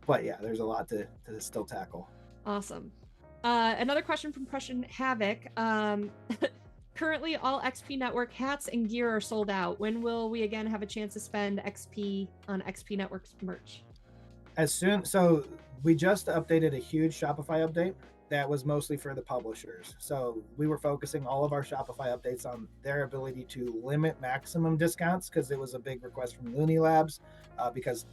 but yeah, there's a lot to still tackle. Awesome. Another question from Prussian Havoc. Currently, all XP Network hats and gear are sold out. When will we again have a chance to spend XP on XP Network's merch? So we just updated a huge Shopify update that was mostly for the publishers. So we were focusing all of our Shopify updates on their ability to limit maximum discounts because it was a big request from Looney Labs because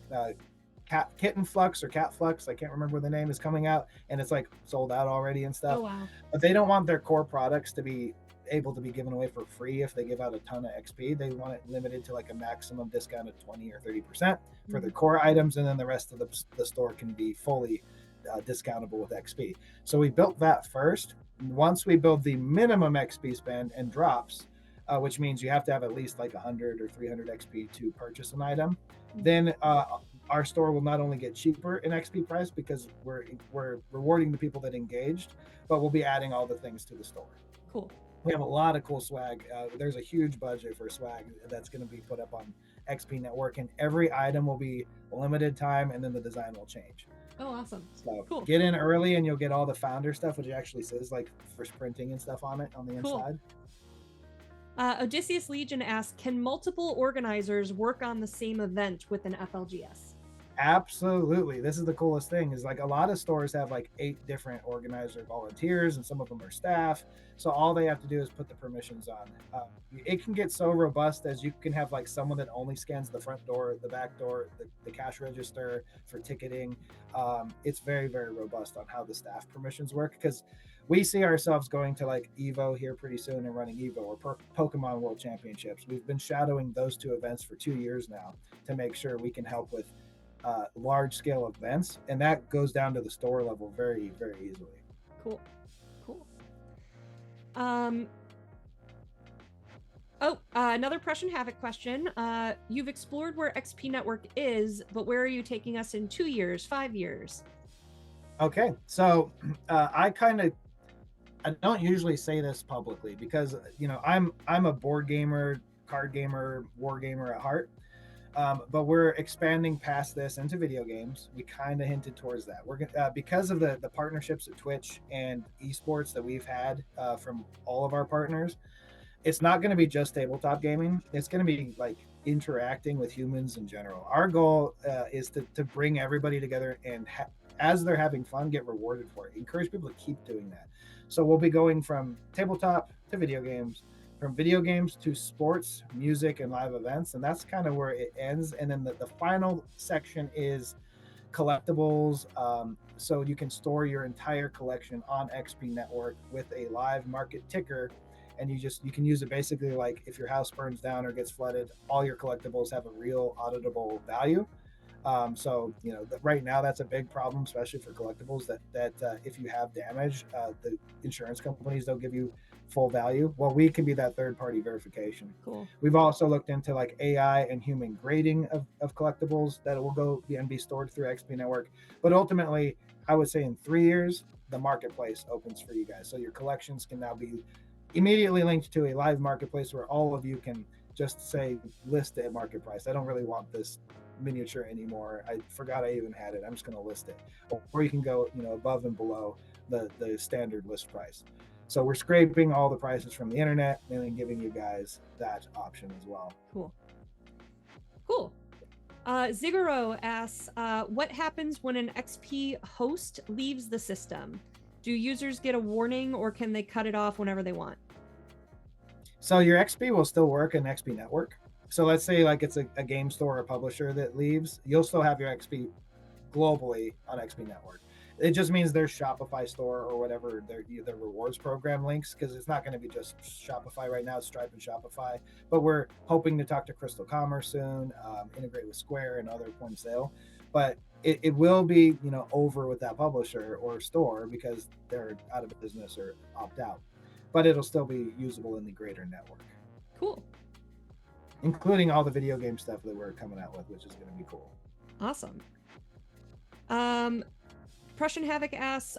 Kitten Flux or Cat Flux, I can't remember what the name, is coming out and it's like sold out already and stuff. Oh, wow. But they don't want their core products to be able to be given away for free if they give out a ton of XP. They want it limited to like a maximum discount of 20 or 30% for the core items, and then the rest of the store can be fully discountable with XP. So we built that first. Once we build the minimum XP spend and drops, which means you have to have at least like 100 or 300 XP to purchase an item, then our store will not only get cheaper in XP price because we're rewarding the people that engaged, but we'll be adding all the things to the store. Cool. We have a lot of cool swag. There's a huge budget for swag that's going to be put up on XP Network, and every item will be limited time, and then the design will change. Oh, awesome. So cool. Get in early, and you'll get all the founder stuff, which actually says like first printing and stuff on it on the inside. Odysseus Legion asks, can multiple organizers work on the same event with an FLGS? Absolutely. This is the coolest thing is like a lot of stores have like 8 different organizer volunteers and some of them are staff. So all they have to do is put the permissions on. It can get so robust as you can have like someone that only scans the front door, the back door, the cash register for ticketing. It's very, very robust on how the staff permissions work because we see ourselves going to like Evo here pretty soon and running Evo or Pokemon World Championships. We've been shadowing those 2 events for 2 years now to make sure we can help with large scale events, and that goes down to the store level very, very easily. Cool. Another Prussian Havoc question. You've explored where XP Network is, but where are you taking us in 2 years, 5 years? Okay, so I don't usually say this publicly because I'm a board gamer, card gamer, war gamer at heart. But we're expanding past this into video games. We kind of hinted towards that. We're because of the partnerships at Twitch and esports that we've had from all of our partners. It's not going to be just tabletop gaming. It's going to be like interacting with humans in general. Our goal is to bring everybody together and as they're having fun, get rewarded for it. Encourage people to keep doing that. So we'll be going from tabletop to video games from video games to sports, music, and live events. And that's kind of where it ends. And then the final section is collectibles. So you can store your entire collection on XP Network with a live market ticker. And you can use it basically like if your house burns down or gets flooded, all your collectibles have a real auditable value. So right now that's a big problem, especially for collectibles. That if you have damage, the insurance companies don't give you full value. Well, we can be that third party verification. Cool. We've also looked into like AI and human grading of collectibles that will go and be stored through XP Network. But ultimately, I would say in 3 years, the marketplace opens for you guys. So your collections can now be immediately linked to a live marketplace where all of you can just say list it at market price. I don't really want this miniature anymore. I forgot I even had it. I'm just going to list it. Or you can go, above and below the standard list price. So we're scraping all the prices from the internet and then giving you guys that option as well. Cool. Ziguro asks, what happens when an XP host leaves the system? Do users get a warning or can they cut it off whenever they want? So your XP will still work in XP Network. So let's say like it's a game store or publisher that leaves, you'll still have your XP globally on XP Network. It just means their Shopify store or whatever their rewards program links, because it's not going to be just Shopify right now. It's Stripe and Shopify, but we're hoping to talk to Crystal Commerce soon, integrate with Square and other point of sale. But it will be over with that publisher or store because they're out of business or opt out. But it'll still be usable in the greater network. Cool. Including all the video game stuff that we're coming out with, which is going to be cool. Awesome. Prussian Havoc asks,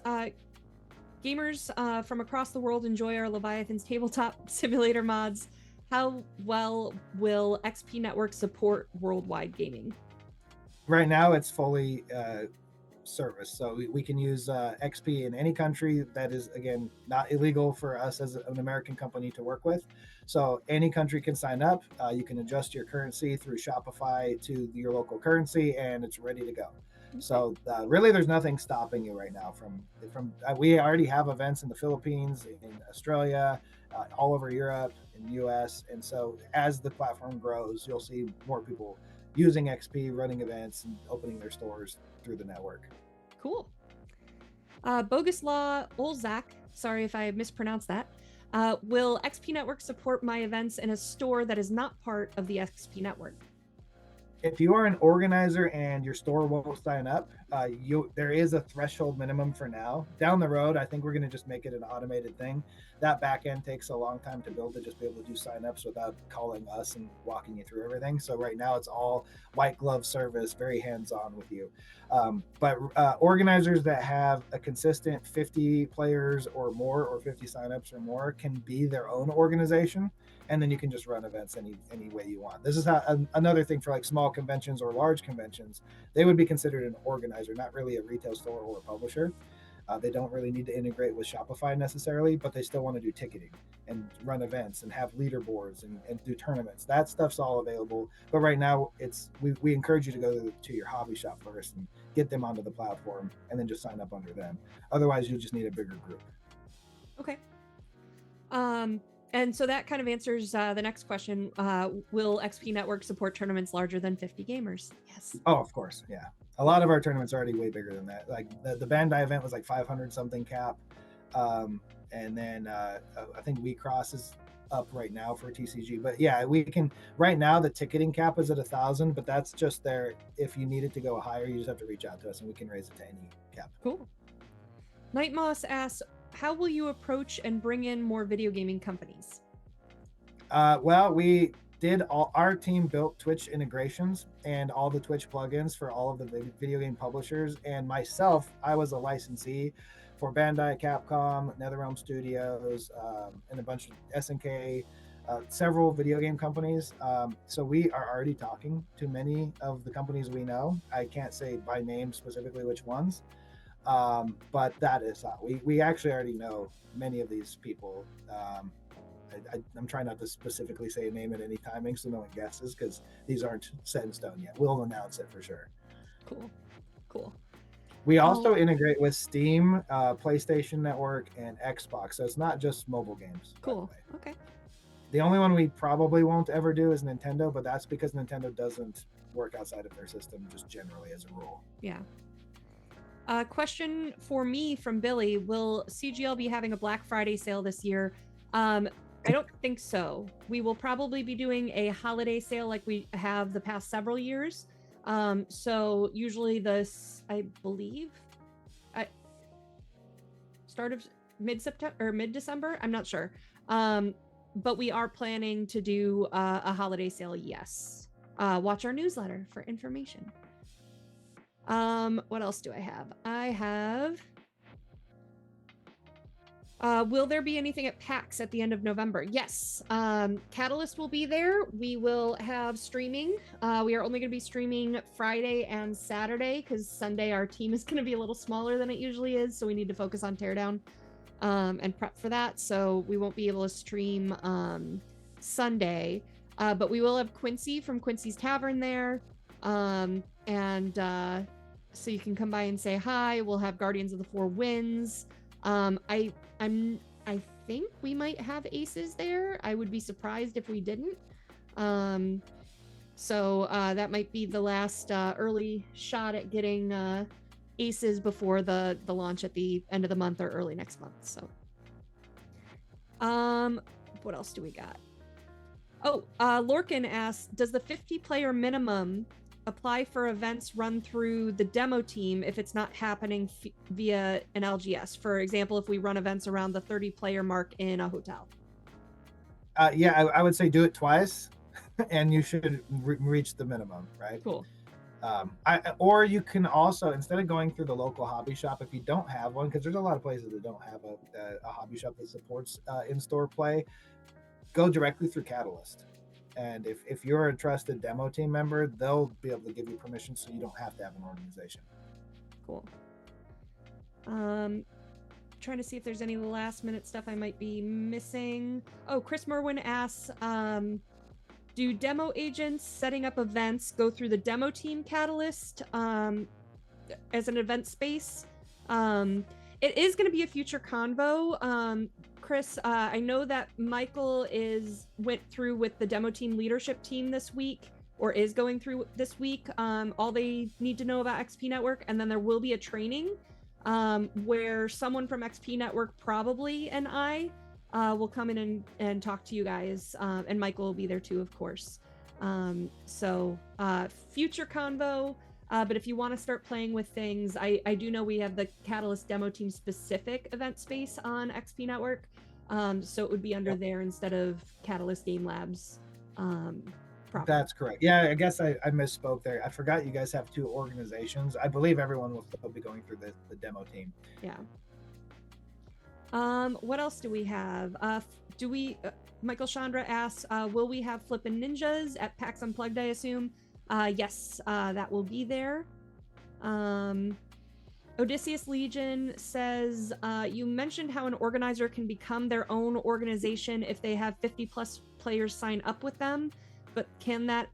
gamers from across the world enjoy our Leviathan's tabletop simulator mods. How well will XP Network support worldwide gaming? Right now, it's fully service. So we can use XP in any country. That is, again, not illegal for us as an American company to work with. So any country can sign up. You can adjust your currency through Shopify to your local currency, and it's ready to go. So really, there's nothing stopping you right now from. We already have events in the Philippines, in Australia, all over Europe, in the US, and so as the platform grows, you'll see more people using XP, running events, and opening their stores through the network. Cool. Boguslaw Olzak, sorry if I mispronounced that. Will XP Network support my events in a store that is not part of the XP Network? If you are an organizer and your store won't sign up, there is a threshold minimum for now. Down the road, I think we're going to just make it an automated thing. That back end takes a long time to build to just be able to do signups without calling us and walking you through everything. So right now it's all white glove service, very hands-on with you. But organizers that have a consistent 50 players or more, or 50 signups or more, can be their own organization. And then you can just run events any way you want. This is another thing for like small conventions or large conventions. They would be considered an organizer, not really a retail store or a publisher. They don't really need to integrate with Shopify necessarily, but they still want to do ticketing and run events and have leaderboards and do tournaments. That stuff's all available. But right now, we encourage you to go to your hobby shop first and get them onto the platform and then just sign up under them. Otherwise, you just need a bigger group. Okay. And so that kind of answers the next question. Will XP Network support tournaments larger than 50 gamers? Yes. Oh, of course. Yeah. A lot of our tournaments are already way bigger than that. Like the Bandai event was like 500 something cap. And then I think WeCross is up right now for TCG. But yeah, we can, right now the ticketing cap is at 1,000, but that's just there. If you need it to go higher, you just have to reach out to us and we can raise it to any cap. Cool. Night Moss asks, how will you approach and bring in more video gaming companies? Well, we did our team built Twitch integrations and all the Twitch plugins for all of the video game publishers. And myself, I was a licensee for Bandai, Capcom, NetherRealm Studios, and a bunch of SNK, several video game companies. So we are already talking to many of the companies we know. I can't say by name specifically which ones. But that is how we actually already know many of these people. I'm trying not to specifically say a name at any timing so no one guesses, because these aren't set in stone yet. We'll announce it for sure. Cool. We also integrate with Steam, PlayStation Network, and Xbox, so it's not just mobile games. Cool. Okay. The only one we probably won't ever do is Nintendo, but that's because Nintendo doesn't work outside of their system, just generally as a rule. Yeah. Question for me from Billy: will CGL be having a Black Friday sale this year? I don't think so. We will probably be doing a holiday sale like we have the past several years. So usually I believe, start of mid-September or mid-December. I'm not sure. But we are planning to do a holiday sale. Yes. Watch our newsletter for information. What else do I have? I have, will there be anything at PAX at the end of November? Yes. Catalyst will be there. We will have streaming. We are only going to be streaming Friday and Saturday because Sunday our team is going to be a little smaller than it usually is. So we need to focus on teardown and prep for that. So we won't be able to stream Sunday. But we will have Quincy from Quincy's Tavern there. So you can come by and say hi. We'll have Guardians of the Four Winds. I think we might have aces there. I would be surprised if we didn't. So that might be the last early shot at getting aces before the launch at the end of the month or early next month. So what else do we got? Oh, Lorcan asks, does the 50-player minimum apply for events run through the demo team if it's not happening via an LGS? For example, if we run events around the 30-player mark in a hotel. Yeah, I would say do it twice, and you should reach the minimum, right? Cool. Or you can also, instead of going through the local hobby shop, if you don't have one, because there's a lot of places that don't have a hobby shop that supports in-store play, go directly through Catalyst. And if you're a trusted demo team member, they'll be able to give you permission so you don't have to have an organization. Cool. Trying to see if there's any last minute stuff I might be missing. Oh, Chris Merwin asks, do demo agents setting up events go through the demo team Catalyst as an event space? It is going to be a future convo. Chris, I know that Michael went through with the demo team leadership team this week, or is going through this week, all they need to know about XP Network, and then there will be a training where someone from XP Network, probably, and I will come in and talk to you guys, and Michael will be there too, of course. So future convo. But if you want to start playing with things, I do know we have the Catalyst demo team specific event space on XP Network. So it would be under there instead of Catalyst Game Labs. That's correct. Yeah, I guess I misspoke there. I forgot you guys have two organizations. I believe everyone will still be going through the demo team. Yeah. What else do we have? Michael Chandra asks, will we have Flippin' Ninjas at PAX Unplugged, I assume? Yes, that will be there. Odysseus Legion says, you mentioned how an organizer can become their own organization if they have 50 plus players sign up with them, but can that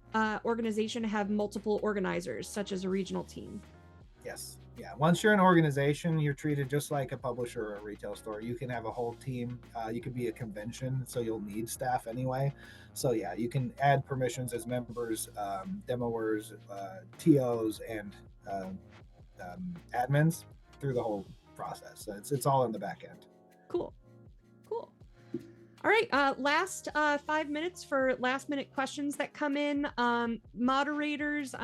organization have multiple organizers, such as a regional team? Yes. Yeah. Once you're an organization, you're treated just like a publisher or a retail store. You can have a whole team. You can be a convention, so you'll need staff anyway. So yeah, you can add permissions as members, demoers, TOs, and admins through the whole process. So it's all in the back end. Cool. All right, last 5 minutes for last minute questions that come in. Moderators,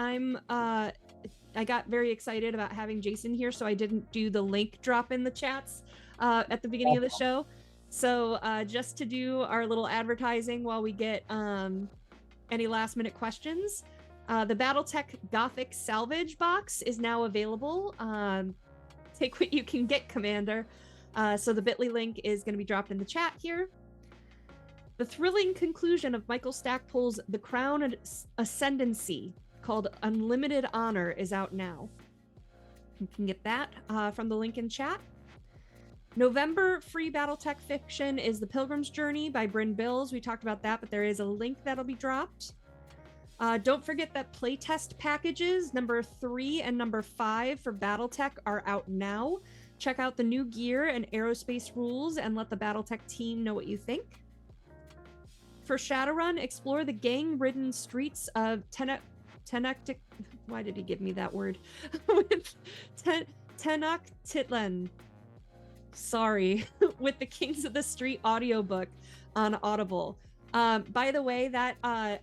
I got very excited about having Jason here, so I didn't do the link drop in the chats at the beginning of the show. So just to do our little advertising while we get any last minute questions, the BattleTech Gothic Salvage box is now available. Take what you can get, Commander. So the bit.ly link is going to be dropped in the chat here. The thrilling conclusion of Michael Stackpole's The Crown Ascendancy, called Unlimited Honor, is out now. You can get that from the link in chat. November free BattleTech fiction is The Pilgrim's Journey by Bryn Bills. We talked about that, but there is a link that'll be dropped. Don't forget that playtest packages number 3 and number 5 for BattleTech are out now. Check out the new gear and aerospace rules and let the BattleTech team know what you think. For Shadowrun, explore the gang-ridden streets of Tenactic. Why did he give me that word? With Tenochtitlan. Sorry, with the Kings of the Street audiobook on Audible. By the way, that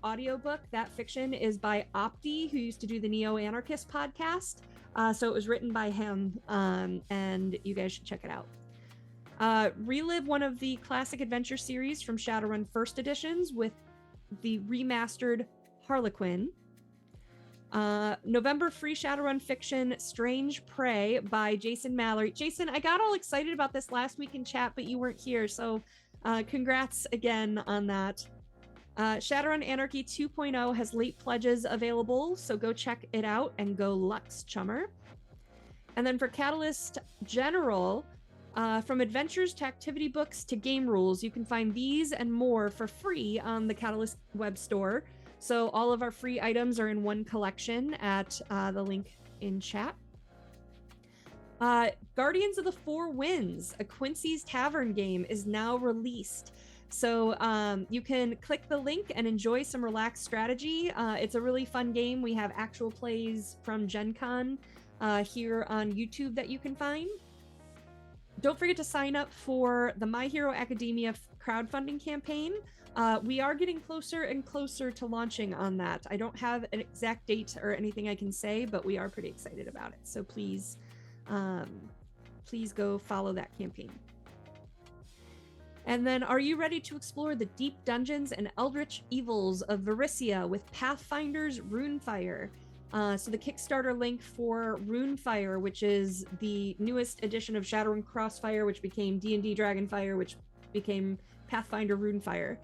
audiobook, that fiction, is by Opti, who used to do the Neo-Anarchist podcast. So it was written by him, and you guys should check it out. Relive one of the classic adventure series from Shadowrun First Editions with the remastered Harlequin. November free Shadowrun fiction Strange Prey by Jason Mallory. Jason, I got all excited about this last week in chat, but you weren't here, so congrats again on that. Shadowrun Anarchy 2.0 has late pledges available, so go check it out and go Lux, chummer. And then for Catalyst General, from adventures to activity books to game rules, you can find these and more for free on the Catalyst web store. So all of our free items are in one collection at the link in chat. Guardians of the Four Winds, a Quincy's Tavern game, is now released. So you can click the link and enjoy some relaxed strategy. It's a really fun game. We have actual plays from Gen Con here on YouTube that you can find. Don't forget to sign up for the My Hero Academia crowdfunding campaign. We are getting closer and closer to launching on that. I don't have an exact date or anything I can say, but we are pretty excited about it. So please go follow that campaign. And then, are you ready to explore the deep dungeons and eldritch evils of Varisia with Pathfinder's Runefire? So the Kickstarter link for Runefire, which is the newest edition of Shadowrun Crossfire, which became D&D Dragonfire, which became Pathfinder Runefire,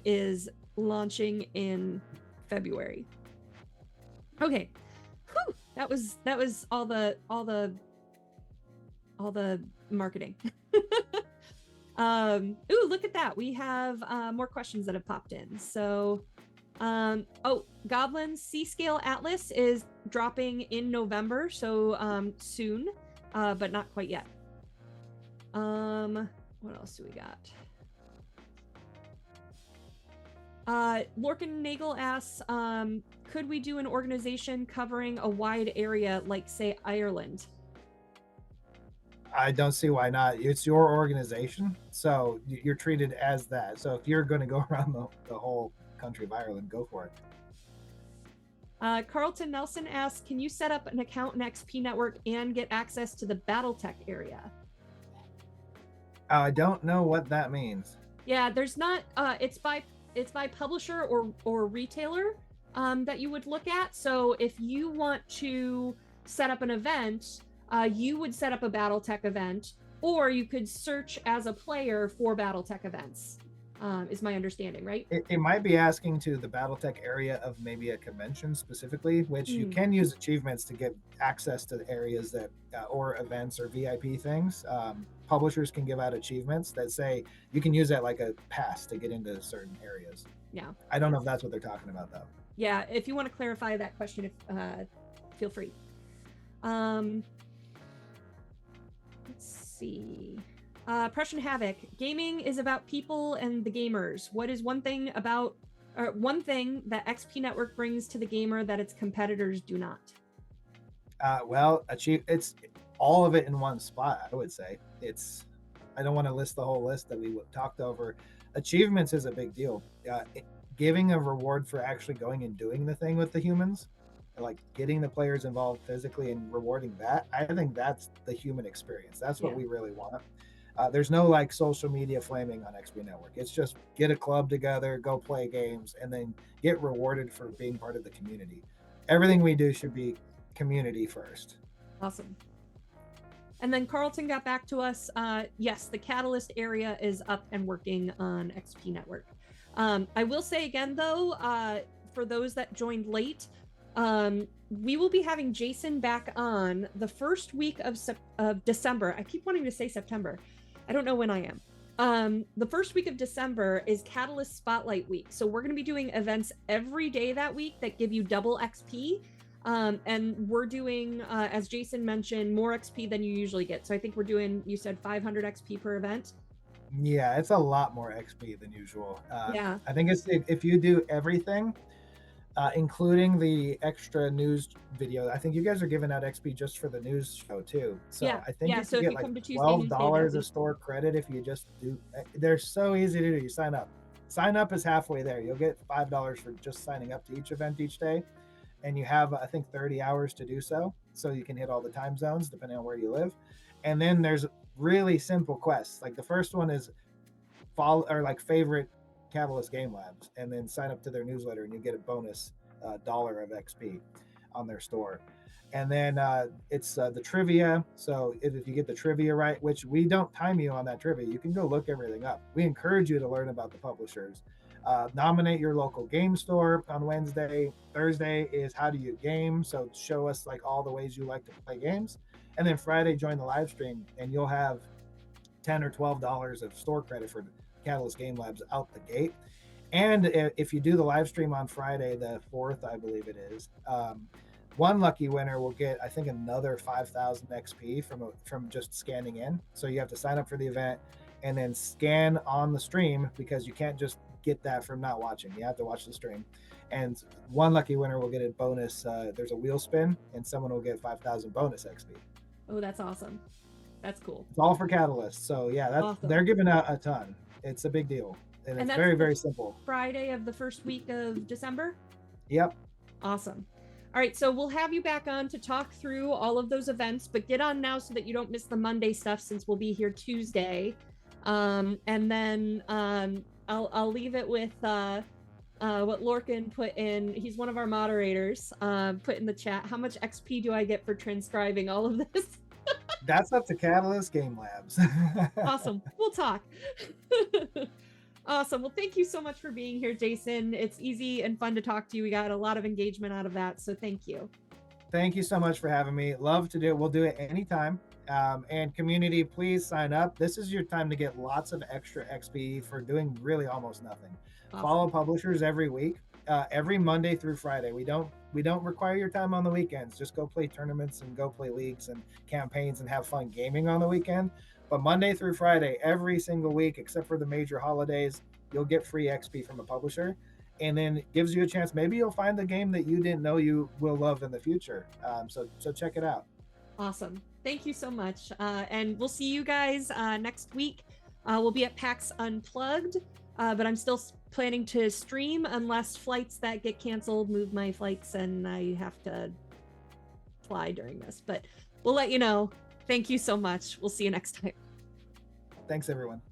is launching in February. Okay, whew, that was all the marketing. Ooh, look at that. We have more questions that have popped in. So, Goblin's C-Scale Atlas is dropping in November, so soon, but not quite yet. What else do we got? Lorcan Nagel asks, could we do an organization covering a wide area, like, say, Ireland? I don't see why not. It's your organization, so you're treated as that. So if you're going to go around the whole country of Ireland, go for it. Carlton Nelson asks, can you set up an account in XP Network and get access to the BattleTech area? I don't know what that means. Yeah, there's not. It's by publisher or retailer that you would look at. So if you want to set up an event, you would set up a BattleTech event, or you could search as a player for BattleTech events, is my understanding, right? It might be asking to the BattleTech area of maybe a convention specifically, which you can use achievements to get access to areas that, or events or VIP things. Publishers can give out achievements that say you can use that like a pass to get into certain areas. Yeah. I don't know if that's what they're talking about, though. Yeah, if you want to clarify that question, feel free. Let's see. Prussian Havoc. Gaming is about people and the gamers. What is one thing that XP Network brings to the gamer that its competitors do not? It's all of it in one spot, I would say. I don't want to list the whole list that we talked over. Achievements is a big deal. Giving a reward for actually going and doing the thing with the humans, like getting the players involved physically and rewarding that, I think that's the human experience. That's what we really want. There's no like social media flaming on XP Network. It's just get a club together, go play games, and then get rewarded for being part of the community. Everything we do should be community first. Awesome. And then Carlton got back to us. Yes, the Catalyst area is up and working on XP Network. I will say again, though, for those that joined late, we will be having Jason back on the first week of December. I keep wanting to say September. I don't know when I am. The first week of December is Catalyst Spotlight Week. So we're going to be doing events every day that week that give you double XP. And we're doing, as Jason mentioned, more XP than you usually get. So I think we're doing, you said 500 XP per event? Yeah, it's a lot more XP than usual. Yeah. I think it's if you do everything, including the extra news video. I think you guys are giving out XP just for the news show too. So Yeah. I think Yeah. you So can if get you like come to Tuesday Newsday that $12 of week. store credit if you just do. They're so easy to do. You sign up. Sign up is halfway there. You'll get $5 for just signing up to each event each day, and you have I think 30 hours to do so. So you can hit all the time zones depending on where you live. And then there's really simple quests. Like the first one is follow or like favorite Catalyst Game Labs, and then sign up to their newsletter, and you get a bonus dollar of XP on their store. And then it's the trivia. So if you get the trivia right, which we don't time you on that trivia, you can go look everything up. We encourage you to learn about the publishers. Nominate your local game store on Wednesday. Thursday is how do you game? So show us like all the ways you like to play games. And then Friday, join the live stream, and you'll have $10 or $12 of store credit for Catalyst Game Labs out the gate. And if you do the live stream on Friday, the 4th, I believe it is, one lucky winner will get, I think, another 5,000 XP from just scanning in. So you have to sign up for the event and then scan on the stream, because you can't just get that from not watching. You have to watch the stream. And one lucky winner will get a bonus. There's a wheel spin, and someone will get 5,000 bonus XP. Oh, that's awesome. That's cool. It's all for Catalyst. So yeah, Awesome. they're giving out a ton. It's a big deal. And it's that's very, the very simple. Friday of the first week of December? Yep. Awesome. All right, so we'll have you back on to talk through all of those events, but get on now so that you don't miss the Monday stuff, since we'll be here Tuesday. And then I'll leave it with what Lorcan put in. He's one of our moderators. Put in the chat, how much XP do I get for transcribing all of this? That's up to Catalyst Game Labs. Awesome. We'll talk. Awesome. Well, thank you so much for being here, Jason. It's easy and fun to talk to you. We got a lot of engagement out of that, so thank you. Thank you so much for having me. Love to do it. We'll do it anytime. And community, please sign up. This is your time to get lots of extra XP for doing really almost nothing. Awesome. Follow publishers every week, every Monday through Friday. We don't require your time on the weekends. Just go play tournaments and go play leagues and campaigns and have fun gaming on the weekend. But Monday through Friday, every single week, except for the major holidays, you'll get free XP from a publisher. And then it gives you a chance. Maybe you'll find the game that you didn't know you will love in the future. So check it out. Awesome. Thank you so much. And we'll see you guys next week. We'll be at PAX Unplugged, but I'm still planning to stream unless flights that get canceled move my flights and I have to fly during this. But we'll let you know. Thank you so much. We'll see you next time. Thanks, everyone.